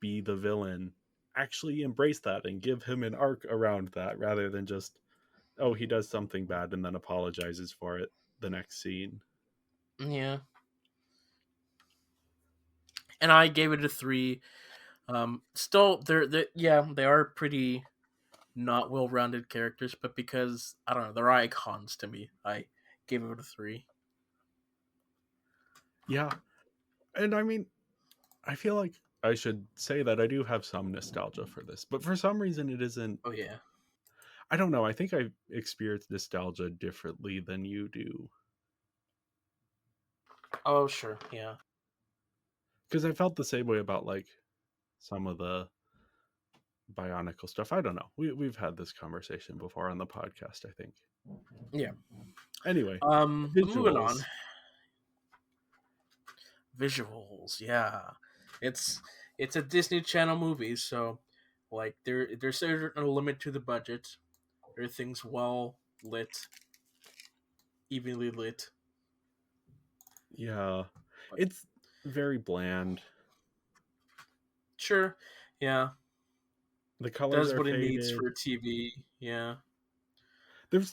Speaker 4: be the villain, actually embrace that and give him an arc around that rather than just, oh, he does something bad and then apologizes for it the next scene.
Speaker 3: Yeah. And I gave it a 3. Still, they are pretty not well-rounded characters, but because I don't know, they're icons to me, I gave it a 3.
Speaker 4: Yeah. And I mean, I feel like I should say that I do have some nostalgia for this, but for some reason it isn't.
Speaker 3: Oh yeah.
Speaker 4: I don't know. I think I experience nostalgia differently than you do.
Speaker 3: Oh sure, yeah.
Speaker 4: Because I felt the same way about like some of the Bionicle stuff. I don't know. We've had this conversation before on the podcast, I think.
Speaker 3: Yeah.
Speaker 4: Anyway,
Speaker 3: But moving on.
Speaker 4: visuals.
Speaker 3: Visuals, yeah. It's a Disney Channel movie, so like there's a limit to the budget. Everything's well lit, evenly lit.
Speaker 4: Yeah.
Speaker 3: But
Speaker 4: It's very bland.
Speaker 3: sure, yeah.
Speaker 4: The colors
Speaker 3: Does
Speaker 4: are
Speaker 3: what it needs
Speaker 4: faded.
Speaker 3: for TV, yeah.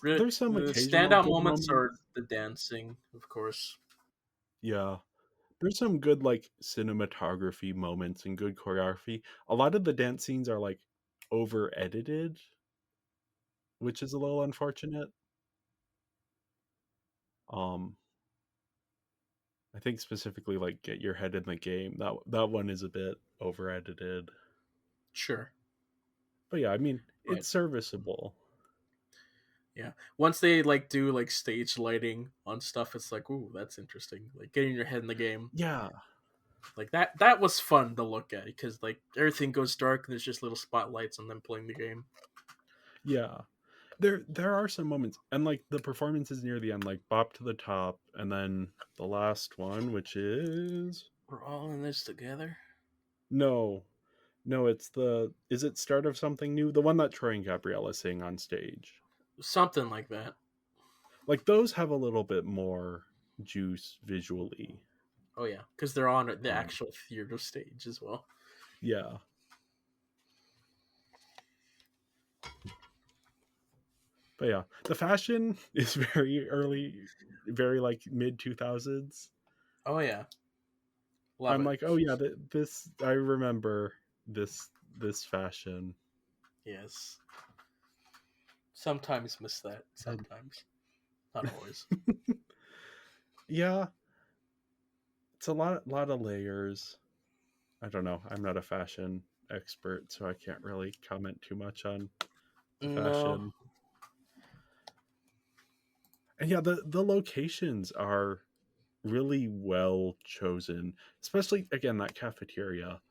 Speaker 3: Really,
Speaker 4: There's some
Speaker 3: the
Speaker 4: occasional
Speaker 3: standout
Speaker 4: good
Speaker 3: moments
Speaker 4: moments.
Speaker 3: are the dancing, of course.
Speaker 4: Yeah. There's some good like cinematography moments and good choreography. A lot of the dance scenes are like over edited, which is a little unfortunate. Um I think specifically like Get Your Head in the Game. That one is a bit over edited.
Speaker 3: Sure,
Speaker 4: But yeah, I mean,
Speaker 3: but
Speaker 4: it's serviceable.
Speaker 3: yeah, once they like do like stage lighting on stuff, it's like, ooh, that's interesting. Like getting your head in the game,
Speaker 4: Yeah.
Speaker 3: like that was fun to look at because like everything goes dark and there's just little spotlights on them playing the game.
Speaker 4: Yeah. There are some moments and like the performances near the end, like Bop to the Top, and then the last one, which is
Speaker 3: We're all in this together.
Speaker 4: no. No, it's the is it Start of Something New? The one that Troy and Gabriella sing on stage.
Speaker 3: Something like that.
Speaker 4: Like those have a little bit more juice visually.
Speaker 3: Oh yeah, because they're on the
Speaker 4: Um
Speaker 3: actual theater stage as well.
Speaker 4: yeah. But yeah, the fashion is very early, very like mid 2000s.
Speaker 3: Oh yeah, love
Speaker 4: I'm
Speaker 3: it.
Speaker 4: like, oh yeah, this I remember this fashion.
Speaker 3: Yes. Sometimes miss that.
Speaker 4: And
Speaker 3: Sometimes, not always.
Speaker 4: yeah, it's a lot of layers. I don't know. I'm not a fashion expert, so I can't really comment too much on the
Speaker 3: No.
Speaker 4: fashion. And yeah, the locations are really well chosen, especially again that cafeteria.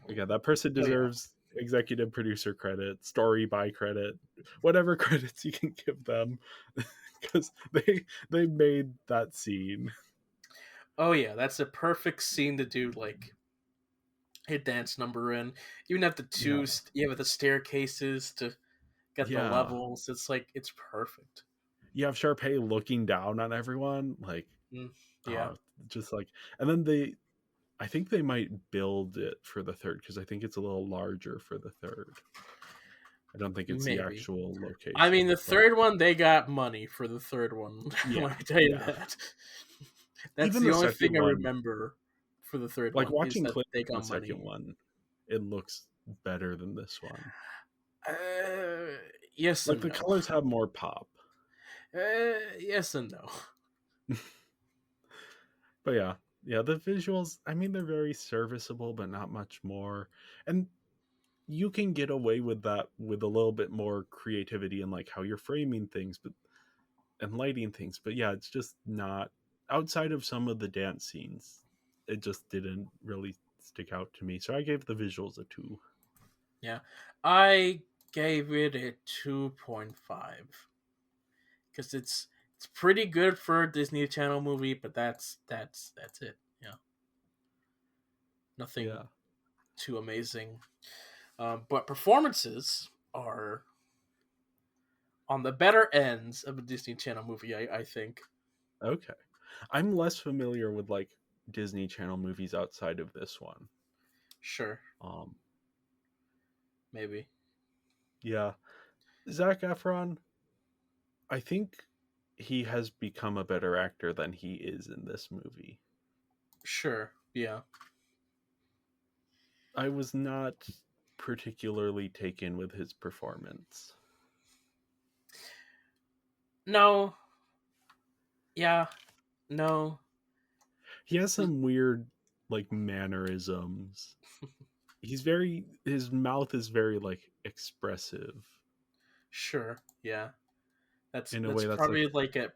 Speaker 4: Again, that person
Speaker 3: Oh yeah.
Speaker 4: deserves executive producer credit, story by credit, whatever credits you can give them, because they made that scene.
Speaker 3: Oh yeah. That's a perfect scene to do like a dance number in. You even have
Speaker 4: Yeah,
Speaker 3: you have the staircases to get the
Speaker 4: yeah.
Speaker 3: levels. It's like it's perfect.
Speaker 4: You have Sharpay looking down on everyone, like
Speaker 3: Mm, yeah.
Speaker 4: oh, just like, and then I think they might build it for the third because I think it's a little larger for the third. I don't think it's the
Speaker 3: Maybe.
Speaker 4: actual
Speaker 3: I mean,
Speaker 4: location,
Speaker 3: the
Speaker 4: but
Speaker 3: third one they got money for the third one.
Speaker 4: yeah,
Speaker 3: Let me tell you
Speaker 4: yeah.
Speaker 3: that. That's
Speaker 4: Even
Speaker 3: the
Speaker 4: the
Speaker 3: only
Speaker 4: second
Speaker 3: thing I
Speaker 4: one,
Speaker 3: remember for the third
Speaker 4: like
Speaker 3: one is
Speaker 4: watching
Speaker 3: that
Speaker 4: clips
Speaker 3: they
Speaker 4: from
Speaker 3: got
Speaker 4: the second
Speaker 3: money.
Speaker 4: one, it looks better than this one.
Speaker 3: Uh, yes
Speaker 4: Like
Speaker 3: and
Speaker 4: the
Speaker 3: no.
Speaker 4: colors have more pop.
Speaker 3: Yes and no.
Speaker 4: But yeah, yeah, the visuals, I mean, they're very serviceable, but not much more. And you can get away with that with a little bit more creativity and like how you're framing things, but and lighting things. But yeah, it's just not outside of some of the dance scenes. It just didn't really stick out to me. So I gave the visuals a 2.
Speaker 3: Yeah, I gave it a 2.5 because it's pretty good for a Disney Channel movie, but that's it. Yeah, nothing
Speaker 4: Yeah.
Speaker 3: too amazing. But performances are on the better ends of a Disney Channel movie, I think.
Speaker 4: Okay. I'm less familiar with like Disney Channel movies outside of this one.
Speaker 3: Sure,
Speaker 4: Um,
Speaker 3: maybe.
Speaker 4: yeah, Zac Efron, I think he has become a better actor than he is in this movie.
Speaker 3: Sure, yeah.
Speaker 4: I was not particularly taken with his performance.
Speaker 3: No, yeah, no.
Speaker 4: He has some weird like mannerisms. His mouth is very like expressive
Speaker 3: Sure, yeah. That's
Speaker 4: in a
Speaker 3: that's
Speaker 4: way that's like,
Speaker 3: probably like a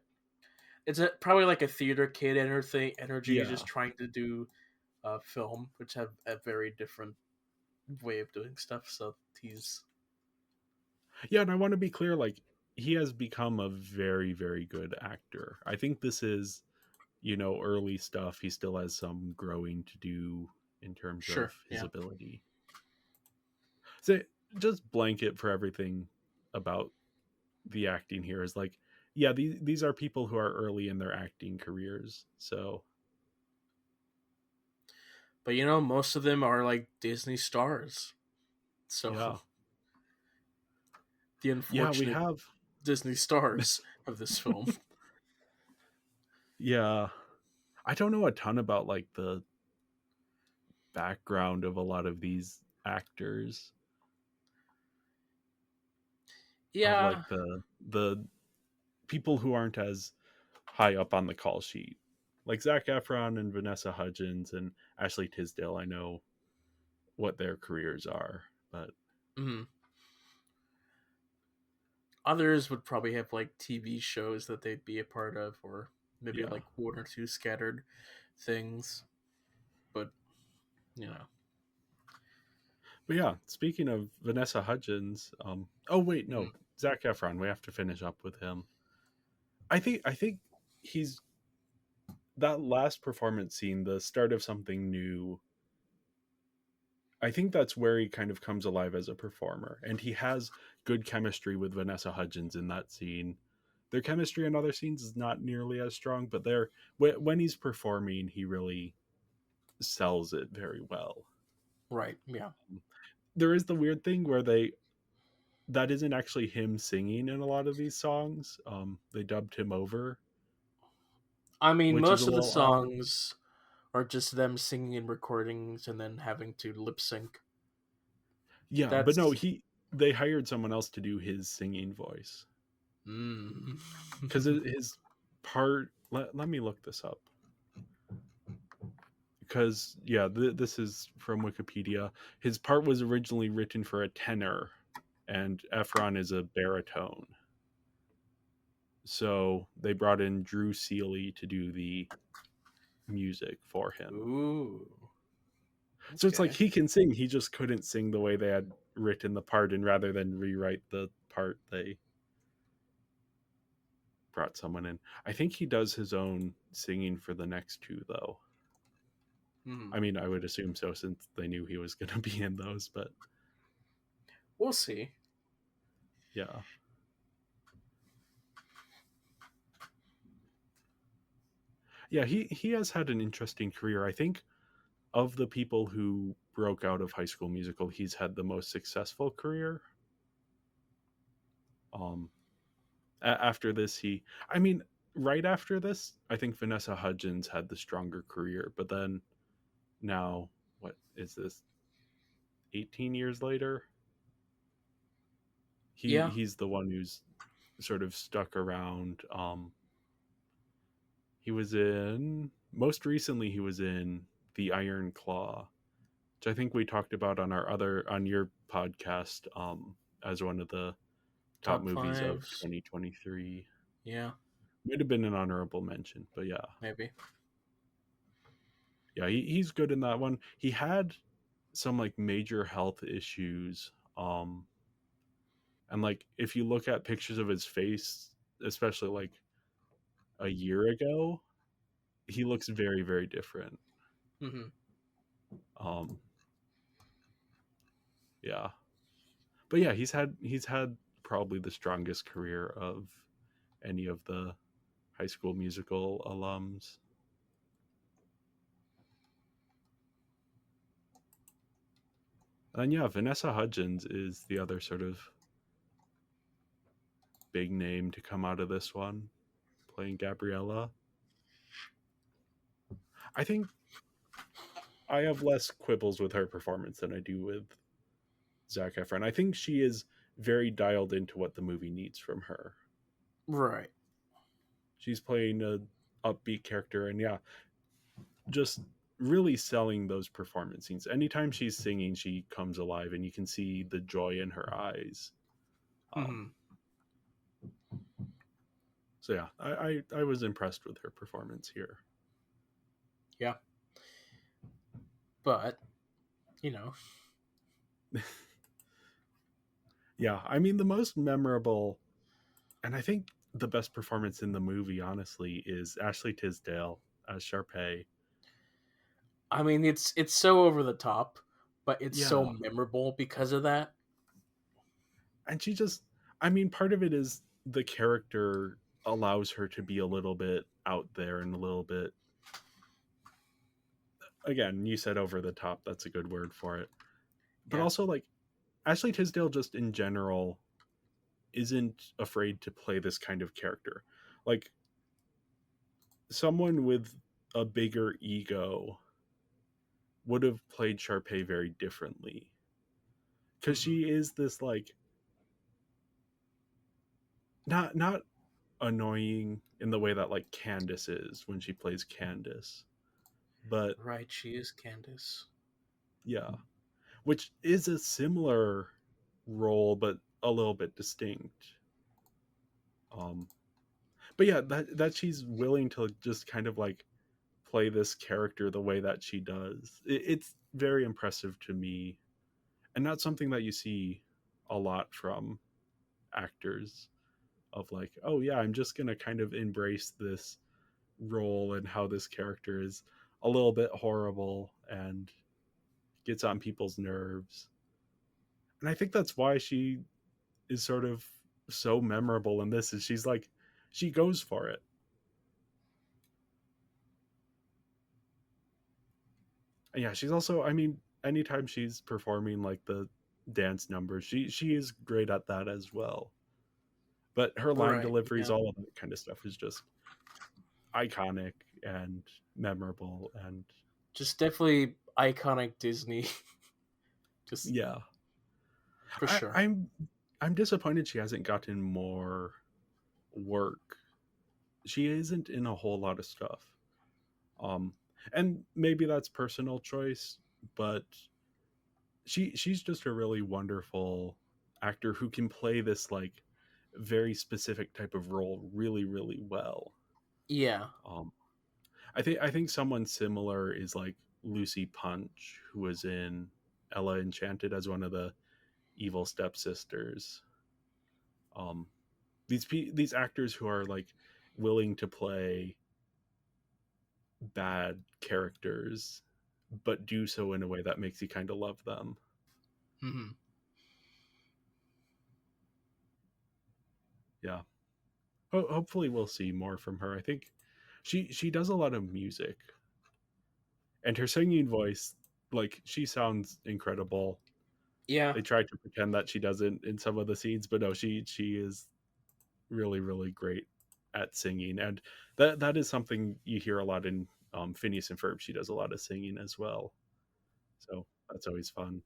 Speaker 3: probably like a theater kid energy,
Speaker 4: yeah.
Speaker 3: just trying to do film, which have a very different way of doing stuff. So he's
Speaker 4: Yeah, and I want to be clear, like he has become a very, very good actor. I think this is, early stuff. He still has some growing to do in terms of
Speaker 3: sure,
Speaker 4: his
Speaker 3: yeah,
Speaker 4: ability. So just blanket for everything about the acting here is like, yeah, these are people who are early in their acting careers. So
Speaker 3: but most of them are like Disney stars. So
Speaker 4: yeah.
Speaker 3: the
Speaker 4: Yeah, we
Speaker 3: unfortunate
Speaker 4: have
Speaker 3: Disney stars of this film.
Speaker 4: yeah. I don't know a ton about like the background of a lot of these actors, of like
Speaker 3: Yeah,
Speaker 4: the people who aren't as high up on the call sheet. Like Zac Efron and Vanessa Hudgens and Ashley Tisdale, I know what their careers are, but
Speaker 3: mhm. Others would probably have like TV shows that they'd be a part of, or maybe
Speaker 4: yeah.
Speaker 3: like one or two scattered things. But you know,
Speaker 4: But yeah, speaking of Vanessa Hudgens, oh wait,
Speaker 3: mhm.
Speaker 4: no, Zac Efron, we have to finish up with him. I think he's that last performance scene, the start of something new. I think that's where he kind of comes alive as a performer, and he has good chemistry with Vanessa Hudgens in that scene. Their chemistry in other scenes is not nearly as strong, but when he's performing, he really sells it very well.
Speaker 3: Right? Yeah.
Speaker 4: There is the weird thing where that isn't actually him singing in a lot of these songs. They dubbed him over,
Speaker 3: I mean,
Speaker 4: which is a
Speaker 3: most of the
Speaker 4: little odd.
Speaker 3: songs are just them singing in recordings and then having to lip sync.
Speaker 4: Yeah, but no,
Speaker 3: That's
Speaker 4: they hired someone else to do his singing voice
Speaker 3: mm.
Speaker 4: because his part. Let me look this up because yeah, this is from Wikipedia. His part was originally written for a tenor, and Efron is a baritone. So they brought in Drew Seeley to do the music for him.
Speaker 3: Ooh.
Speaker 4: So it's like
Speaker 3: Okay.
Speaker 4: he can sing, he just couldn't sing the way they had written the part, and rather than rewrite the part, they brought someone in. I think he does his own singing for the next two, though.
Speaker 3: Hmm.
Speaker 4: I mean, I would assume so since they knew he was going to be in those, but
Speaker 3: We'll see.
Speaker 4: yeah. Yeah, he has had an interesting career. I think of the people who broke out of High School Musical, he's had the most successful career. Um After this, I mean, right after this, I think Vanessa Hudgens had the stronger career, but then now, what is this, 18 years later,
Speaker 3: Yeah.
Speaker 4: he's the one who's sort of stuck around. He was in most recently he was in The Iron Claw, which I think we talked about on your podcast, as one of the top
Speaker 3: Top
Speaker 4: movies of
Speaker 3: fives.
Speaker 4: 2023.
Speaker 3: Yeah.
Speaker 4: Might have been an honorable mention, but yeah.
Speaker 3: Maybe.
Speaker 4: Yeah, he's good in that one. He had some like major health issues, and like if you look at pictures of his face, especially like a year ago, he looks very, very different.
Speaker 3: Hmm.
Speaker 4: um yeah, but yeah, he's had probably the strongest career of any of the High School Musical alums. And yeah, Vanessa Hudgens is the other sort of big name to come out of this one, playing Gabriella. I think I have less quibbles with her performance than I do with Zac Efron. I think she is very dialed into what the movie needs from her.
Speaker 3: Right.
Speaker 4: She's playing a upbeat character, and yeah, just really selling those performance scenes. Anytime she's singing, she comes alive, and you can see the joy in her eyes.
Speaker 3: Mm-hmm.
Speaker 4: So yeah, I was impressed with her performance here.
Speaker 3: Yeah. But, you know.
Speaker 4: Yeah, I mean the most memorable, and I think the best performance in the movie, honestly, is Ashley Tisdale as Sharpay.
Speaker 3: I mean, it's so over the top, but it's so
Speaker 4: Yeah,
Speaker 3: memorable because of that.
Speaker 4: and she just, I mean, part of it is the character allows her to be a little bit out there and a little bit, again, you said over the top, that's a good word for it. But
Speaker 3: Yeah.
Speaker 4: also, like, Ashley Tisdale just in general isn't afraid to play this kind of character. Like, someone with a bigger ego would have played Sharpay very differently. Because
Speaker 3: Mm-hmm.
Speaker 4: she is this, like, not annoying in the way that, like, Candace is when she plays Candace. But
Speaker 3: Right, she is Candace.
Speaker 4: yeah, which is a similar role, but a little bit distinct. Um, but yeah, that she's willing to just kind of like play this character the way that she does. It's very impressive to me, and not something that you see a lot from actors. Of like, oh yeah, I'm just gonna kind of embrace this role and how this character is a little bit horrible and gets on people's nerves. And I think that's why she is sort of so memorable in this, is she's like, she goes for it. And yeah, she's also, I mean, anytime she's performing like the dance numbers, she is great at that as well. But her line
Speaker 3: Right,
Speaker 4: deliveries,
Speaker 3: yeah.
Speaker 4: all of that kind of stuff is just iconic and memorable. And
Speaker 3: Just definitely iconic Disney. Just
Speaker 4: yeah,
Speaker 3: for
Speaker 4: I,
Speaker 3: sure.
Speaker 4: I'm I'm disappointed she hasn't gotten more work. She isn't in a whole lot of stuff. Um, and maybe that's personal choice, but she's just a really wonderful actor who can play this like very specific type of role really really well.
Speaker 3: Yeah.
Speaker 4: Um, I think someone similar is like Lucy Punch, who was in Ella Enchanted as one of the evil stepsisters. Um, these actors who are like willing to play bad characters, but do so in a way that makes you kind of love them.
Speaker 3: Mm-hmm.
Speaker 4: Yeah. Hopefully we'll see more from her. I think she does a lot of music, and her singing voice, like, she sounds incredible.
Speaker 3: Yeah.
Speaker 4: They try to pretend that she doesn't in some of the scenes, but no, she is really really great at singing, and that is something you hear a lot in Phineas and Ferb. She does a lot of singing as well, so that's always fun.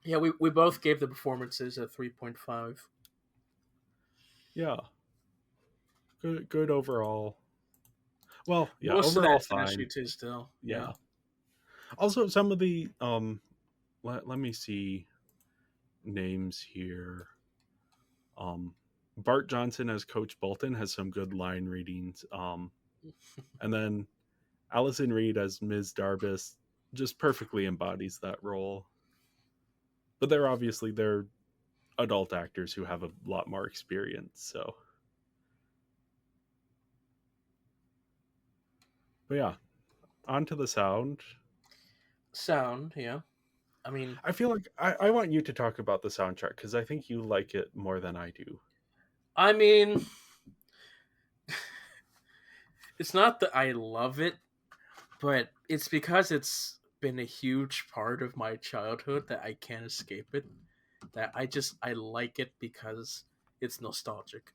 Speaker 3: Yeah, we both gave the performances a 3.5.
Speaker 4: Yeah, good overall. Well, yeah,
Speaker 3: Most of
Speaker 4: overall
Speaker 3: that's Ashley
Speaker 4: fine.
Speaker 3: Tisdale. Yeah.
Speaker 4: Yeah. Also, some of the let me see names here. Um, Bart Johnson as Coach Bolton has some good line readings. And then Allison Reed as Ms. Darbus just perfectly embodies that role. But they're adult actors who have a lot more experience. So, but yeah, on to the sound.
Speaker 3: Sound, yeah. I mean,
Speaker 4: I feel like I want you to talk about the soundtrack because I think you like it more than I do.
Speaker 3: I mean, it's not that I love it, but it's because it's been a huge part of my childhood that I can't escape it. That I like it because it's nostalgic.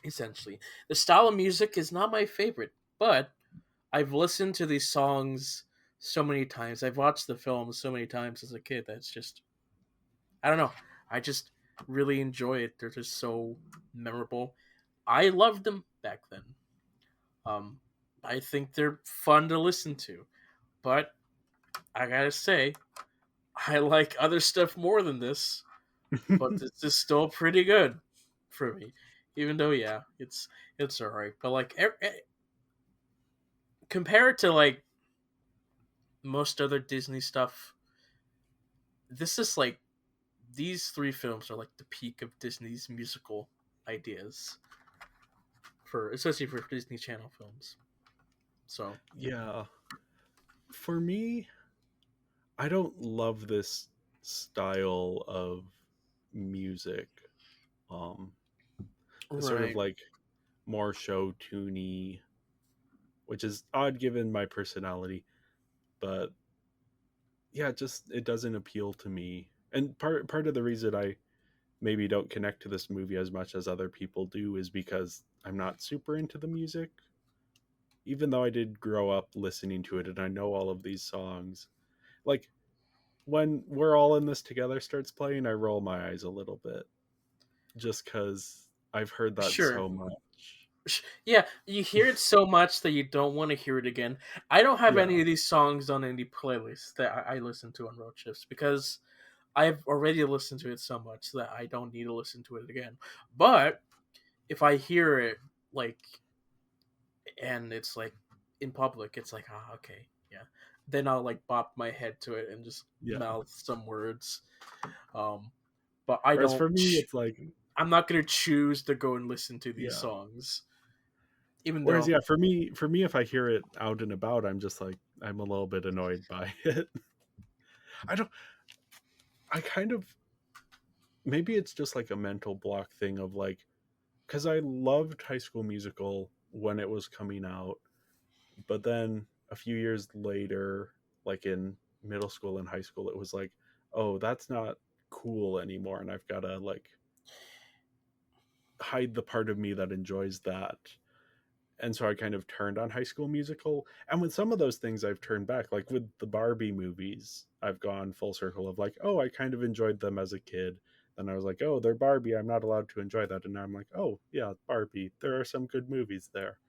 Speaker 3: Essentially, the style of music is not my favorite, but I've listened to these songs so many times. I've watched the film so many times as a kid. That's just I don't know. I just really enjoy it. They're just so memorable. I loved them back then. Um, I think they're fun to listen to, but I gotta say, I like other stuff more than this. But this is still pretty good for me, even though yeah, it's alright. But like compared to like most other Disney stuff, this is like these three films are like the peak of Disney's musical ideas for especially for Disney Channel films. So
Speaker 4: Yeah, for me, I don't love this style of music. Um, the sort of
Speaker 3: right,
Speaker 4: like more show tuney, which is odd given my personality, but yeah, just it doesn't appeal to me. And part of the reason I maybe don't connect to this movie as much as other people do is because I'm not super into the music. Even though I did grow up listening to it and I know all of these songs. Like when We're All in This Together starts playing, I roll my eyes a little bit just cuz I've heard that
Speaker 3: sure.
Speaker 4: so much.
Speaker 3: Yeah, you hear it so much that you don't want to hear it again. I don't have
Speaker 4: Yeah.
Speaker 3: any of these songs on any playlists that I listen to on road trips because I've already listened to it so much that I don't need to listen to it again. But if I hear it like and it's like in public, it's like okay, yeah. Then I'll like bop my head to it and just
Speaker 4: Yeah.
Speaker 3: mouth some words. Um, but I
Speaker 4: Whereas
Speaker 3: don't.
Speaker 4: for me it's like
Speaker 3: I'm not gonna choose to go and listen to these
Speaker 4: yeah.
Speaker 3: songs, even
Speaker 4: Whereas
Speaker 3: though
Speaker 4: yeah, for me if I hear it out and about, I'm just like I'm a little bit annoyed by it. I don't I kind of maybe it's just like a mental block thing of like because I loved High School Musical when it was coming out, but then a few years later, like in middle school and high school, it was like, oh, that's not cool anymore, and I've got to like hide the part of me that enjoys that. And so I kind of turned on High School Musical. And with some of those things, I've turned back. Like with the Barbie movies, I've gone full circle of like, oh, I kind of enjoyed them as a kid. Then I was like, oh, they're Barbie. I'm not allowed to enjoy that. And now I'm like, oh, yeah, Barbie. There are some good movies there.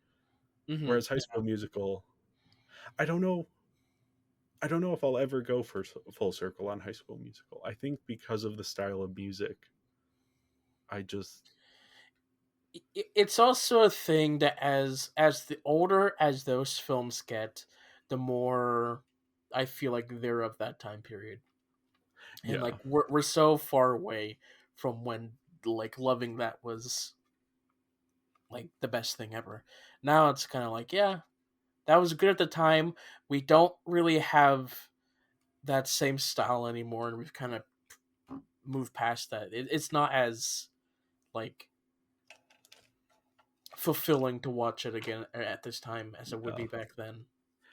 Speaker 3: hmm
Speaker 4: Whereas High School Musical, I don't know. I don't know if I'll ever go for full circle on High School Musical. I think because of the style of music, I just
Speaker 3: it's also a thing that as the older as those films get, the more I feel like they're of that time period, and like
Speaker 4: yeah,
Speaker 3: we're so far away from when like loving that was like the best thing ever. Now it's kind of like yeah, that was good at the time. We don't really have that same style anymore, and we've kind of moved past that. It's not as like fulfilling to watch it again at this time as it would
Speaker 4: yeah.
Speaker 3: be back then.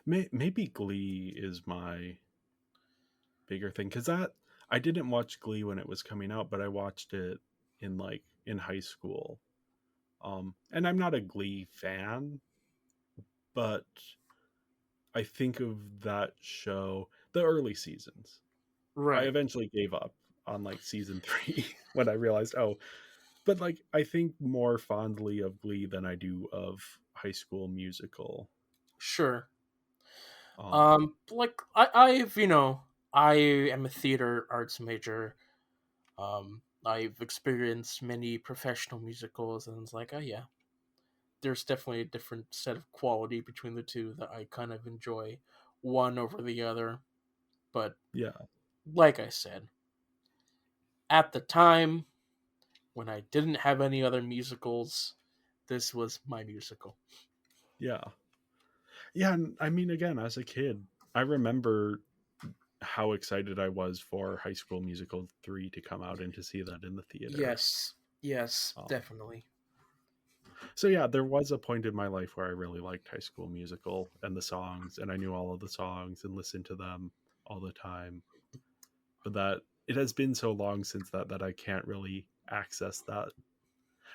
Speaker 4: Maybe Glee is my bigger thing because that I didn't watch Glee when it was coming out, but I watched it in high school. And I'm not a Glee fan, but I think of that show the early seasons. I
Speaker 3: Right.
Speaker 4: eventually gave up on like season 3 when I realized but like I think more fondly of Glee than I do of High School Musical.
Speaker 3: Sure.
Speaker 4: Um
Speaker 3: Like I've I am a theater arts major. I've experienced many professional musicals, and it's like, oh yeah, there's definitely a different set of quality between the two that I kind of enjoy one over the other. But
Speaker 4: yeah,
Speaker 3: like I said, at the time when I didn't have any other musicals, this was my musical.
Speaker 4: yeah. Yeah, and I mean again as a kid, I remember how excited I was for High School Musical 3 to come out and to see that in the theater.
Speaker 3: Yes,
Speaker 4: Um,
Speaker 3: definitely.
Speaker 4: so yeah, there was a point in my life where I really liked High School Musical and the songs, and I knew all of the songs and listened to them all the time. But that it has been so long since that I can't really access that,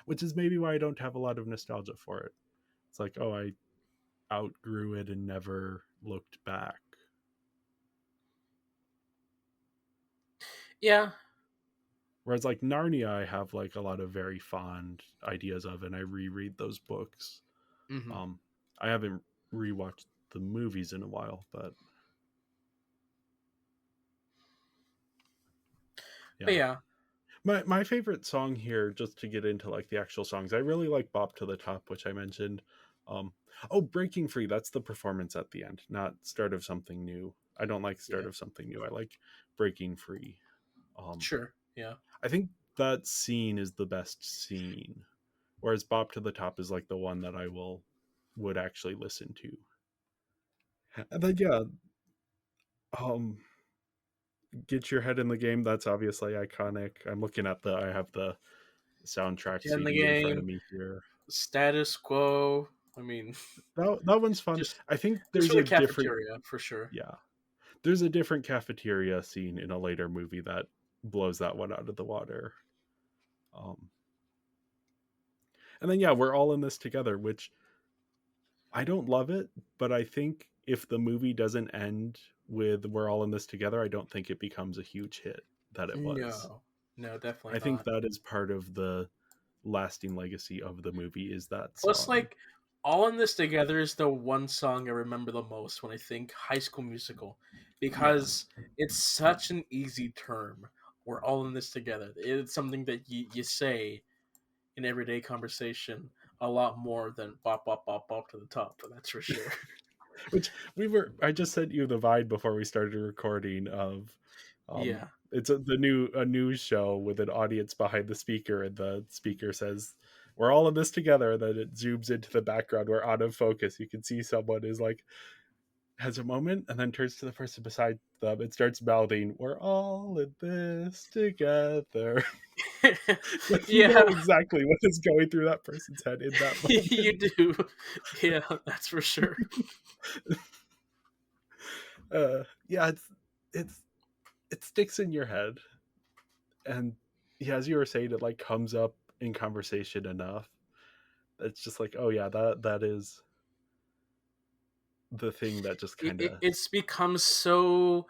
Speaker 4: which is maybe why I don't have a lot of nostalgia for it. It's like, oh, I outgrew it and never looked back.
Speaker 3: Yeah.
Speaker 4: Whereas like Narnia, I have like a lot of very fond ideas of, and I reread those books.
Speaker 3: Hmm.
Speaker 4: Um, I haven't rewatched the movies in a while, but
Speaker 3: But
Speaker 4: yeah.
Speaker 3: yeah.
Speaker 4: My favorite song here, just to get into like the actual songs, I really like Bop to the Top, which I mentioned. Um, oh, Breaking Free, that's the performance at the end, not Start of Something New. I don't like Start
Speaker 3: Yeah.
Speaker 4: of Something New. I like Breaking Free. Um,
Speaker 3: Sure. Yeah.
Speaker 4: I think that scene is the best scene, whereas Bop to the Top is like the one that I would actually listen to. And then yeah, um, Get Your Head in the Game. That's obviously iconic. I'm looking at I have the soundtrack
Speaker 3: Get in the
Speaker 4: CD in front of
Speaker 3: game.
Speaker 4: me here.
Speaker 3: Status quo. I mean,
Speaker 4: That one's fun.
Speaker 3: just
Speaker 4: I think
Speaker 3: just
Speaker 4: there's
Speaker 3: for the
Speaker 4: a different,
Speaker 3: cafeteria for sure.
Speaker 4: yeah, there's a different cafeteria scene in a later movie that blows that one out of the water. Um, and then yeah, we're all in this together, which I don't love it, but I think if the movie doesn't end with we're all in this together, I don't think it becomes a huge hit that it was.
Speaker 3: No, no, definitely
Speaker 4: I think
Speaker 3: not.
Speaker 4: that is part of the lasting legacy of the movie is that
Speaker 3: Plus,
Speaker 4: song.
Speaker 3: like, All in This Together is the one song I remember the most when I think High School Musical,
Speaker 4: Yeah.
Speaker 3: because it's such an easy term. We're all in this together. It's something that you say in everyday conversation a lot more than bop bop bop bop to the top. That's for sure.
Speaker 4: Which I just sent you the Vine before we started recording of
Speaker 3: Yeah.
Speaker 4: it's a news show with an audience behind the speaker, and the speaker says we're all in this together, and then it zooms into the background where out of focus you can see someone is like has a moment and then turns to the person beside them and starts mouthing we're all in this together. Like you know
Speaker 3: Yeah,
Speaker 4: exactly what is going through that person's head in that
Speaker 3: you
Speaker 4: moment.
Speaker 3: do. Yeah, that's for sure.
Speaker 4: Yeah, it's it sticks in your head, and yeah, as you were saying, it like comes up in conversation enough. It's just like, oh yeah, that is the thing that just kind of
Speaker 3: It's become so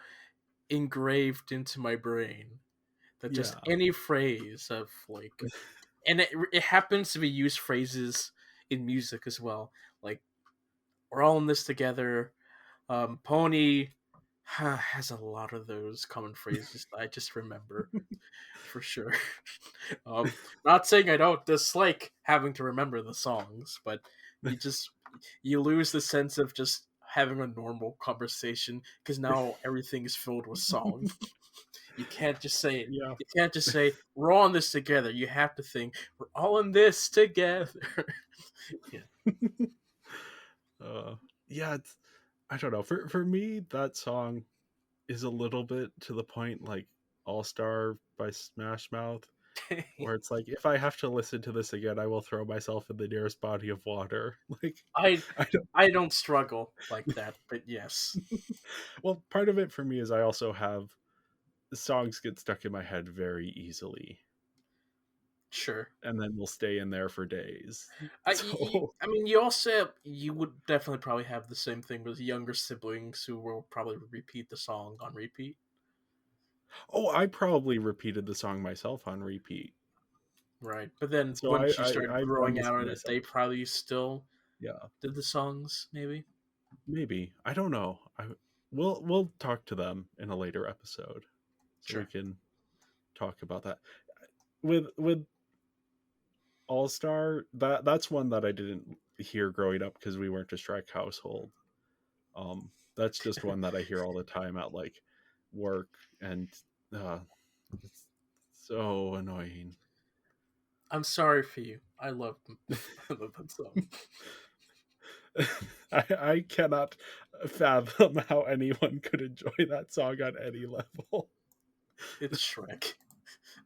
Speaker 3: engraved into my brain that just
Speaker 4: yeah.
Speaker 3: any phrase of like, and it happens to be used phrases in music as well. Like, we're all in this together. Pony has a lot of those common phrases that I just remember for sure. Not saying I don't dislike having to remember the songs, but you just you lose the sense of just having a normal conversation because now everything is filled with song. You can't just say it.
Speaker 4: Yeah.
Speaker 3: You can't just say we're all in this together. You have to think we're all in this together. Yeah.
Speaker 4: uh yeah, it's I don't know, for me that song is a little bit to the point like All Star by Smash Mouth, where it's like if I have to listen to this again I will throw myself in the nearest body of water. Like
Speaker 3: I
Speaker 4: I don't
Speaker 3: I don't struggle like that, but yes,
Speaker 4: well, part of it for me is I also have songs get stuck in my head very easily
Speaker 3: sure.
Speaker 4: and then will stay in there for days.
Speaker 3: I
Speaker 4: So
Speaker 3: I mean, you also you would definitely probably have the same thing with younger siblings who will probably repeat the song on repeat,
Speaker 4: oh, I probably repeated the song myself on repeat.
Speaker 3: right? But then
Speaker 4: So
Speaker 3: once you started
Speaker 4: I've done
Speaker 3: growing
Speaker 4: this
Speaker 3: out
Speaker 4: to
Speaker 3: of it, they
Speaker 4: myself.
Speaker 3: probably still
Speaker 4: Yeah,
Speaker 3: did the songs, maybe.
Speaker 4: maybe. I don't know. We'll talk to them in a later episode so we
Speaker 3: Sure.
Speaker 4: can talk about that. With All Star, that's one that I didn't hear growing up because we weren't a Shrek household. That's just one that I hear all the time at like work, and uh, it's so annoying.
Speaker 3: I'm sorry for you. I love I love that song.
Speaker 4: I cannot fathom how anyone could enjoy that song on any level.
Speaker 3: It's Shrek.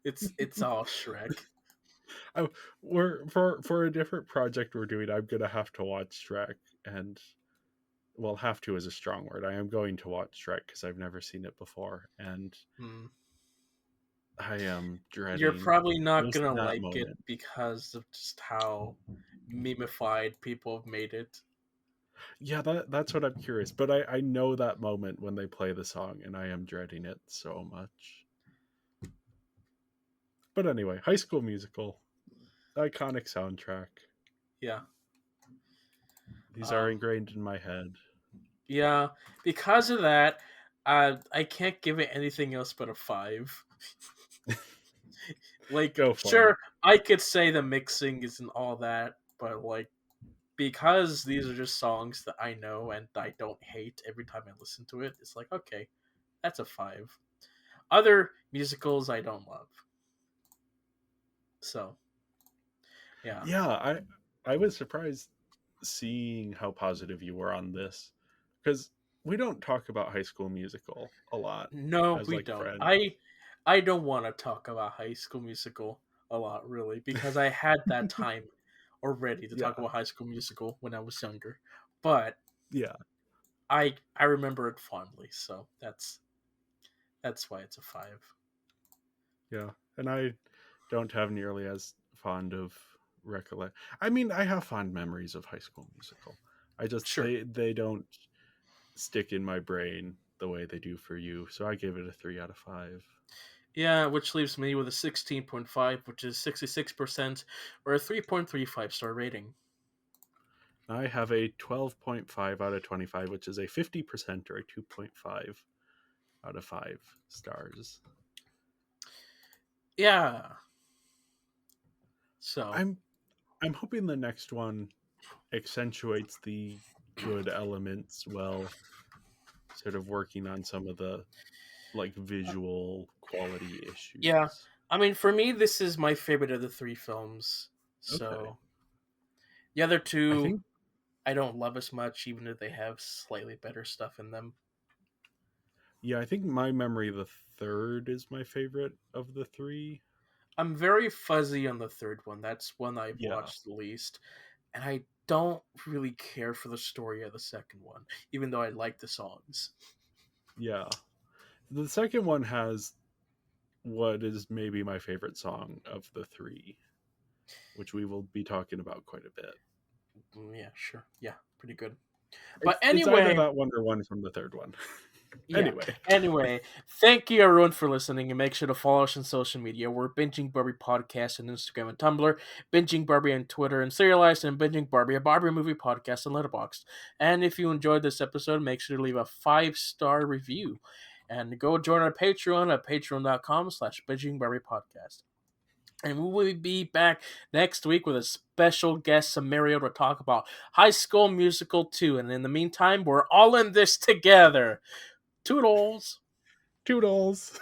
Speaker 3: It's all Shrek.
Speaker 4: We're for a different project we're doing. I'm gonna have to watch Shrek, and well, have to is a strong word. I am going to watch Shrek because I've never seen it before, and
Speaker 3: Hmm.
Speaker 4: I am
Speaker 3: You're
Speaker 4: dreading
Speaker 3: probably not
Speaker 4: just
Speaker 3: gonna
Speaker 4: that
Speaker 3: like it
Speaker 4: moment.
Speaker 3: because of just how memeified people have made it.
Speaker 4: Yeah, that's what I'm curious. But I know that moment when they play the song, and I am dreading it so much. But anyway, High School Musical, iconic soundtrack.
Speaker 3: Yeah.
Speaker 4: These are
Speaker 3: Um.
Speaker 4: ingrained in my head.
Speaker 3: Yeah. Because of that, I can't give it anything else but a 5. Like,
Speaker 4: Go for it.
Speaker 3: sure, I could say the mixing isn't all that, but like, because these are just songs that I know and I don't hate every time I listen to it, it's like, okay, that's a 5. Other musicals I don't love. So, yeah.
Speaker 4: Yeah, I was surprised seeing how positive you were on this, because we don't talk about High School Musical a lot
Speaker 3: No,
Speaker 4: as
Speaker 3: we
Speaker 4: like
Speaker 3: don't.
Speaker 4: friends.
Speaker 3: I don't want to talk about High School Musical a lot, really, because I had that time already to talk
Speaker 4: Yeah,
Speaker 3: about High School Musical when I was younger. But
Speaker 4: yeah,
Speaker 3: I remember it fondly, so that's why it's a 5.
Speaker 4: yeah. And I don't have nearly as fond of recollect. I mean, I have fond memories of High School Musical. I just
Speaker 3: Sure.
Speaker 4: they don't stick in my brain the way they do for you. So I gave it a 3 out of 5.
Speaker 3: Yeah, which leaves me with a 16.5, which is 66%, or a 3.35 star rating.
Speaker 4: I have a 12.5 out of 25, which is a 50% or a 2.5 out of 5 stars.
Speaker 3: Yeah. So,
Speaker 4: I'm I'm hoping the next one accentuates the good elements while sort of working on some of the like visual quality
Speaker 3: yeah.
Speaker 4: issues.
Speaker 3: I mean, for me, this is my favorite of the 3 films.
Speaker 4: Okay.
Speaker 3: So, the other
Speaker 4: I
Speaker 3: two,
Speaker 4: think
Speaker 3: I don't love as much, even if they have slightly better stuff in them.
Speaker 4: yeah, I think my memory the third is my favorite of the three.
Speaker 3: I'm very fuzzy on the third one. That's one I've
Speaker 4: Yeah.
Speaker 3: watched the least. And I don't really care for the story of the second one, even though I like the songs.
Speaker 4: Yeah. The second one has what is maybe my favorite song of the three, which we will be talking about quite a bit.
Speaker 3: Yeah, sure. Yeah, pretty good. But
Speaker 4: It's either
Speaker 3: anyway,
Speaker 4: that one or one from the third one.
Speaker 3: yeah.
Speaker 4: Anyway,
Speaker 3: Anyway, thank you everyone for listening, and make sure to follow us on social media. We're Binging Barbie Podcast on Instagram and Tumblr, Binging Barbie on Twitter, and Serialized and Binging Barbie, a Barbie movie podcast on Letterboxd. And if you enjoyed this episode, make sure to leave a 5-star review. And go join our Patreon at patreon.com/Binging Barbie Podcast. And we will be back next week with a special guest, Samario, to talk about High School Musical 2. And in the meantime, we're all in this together. Toodles!
Speaker 4: toodles.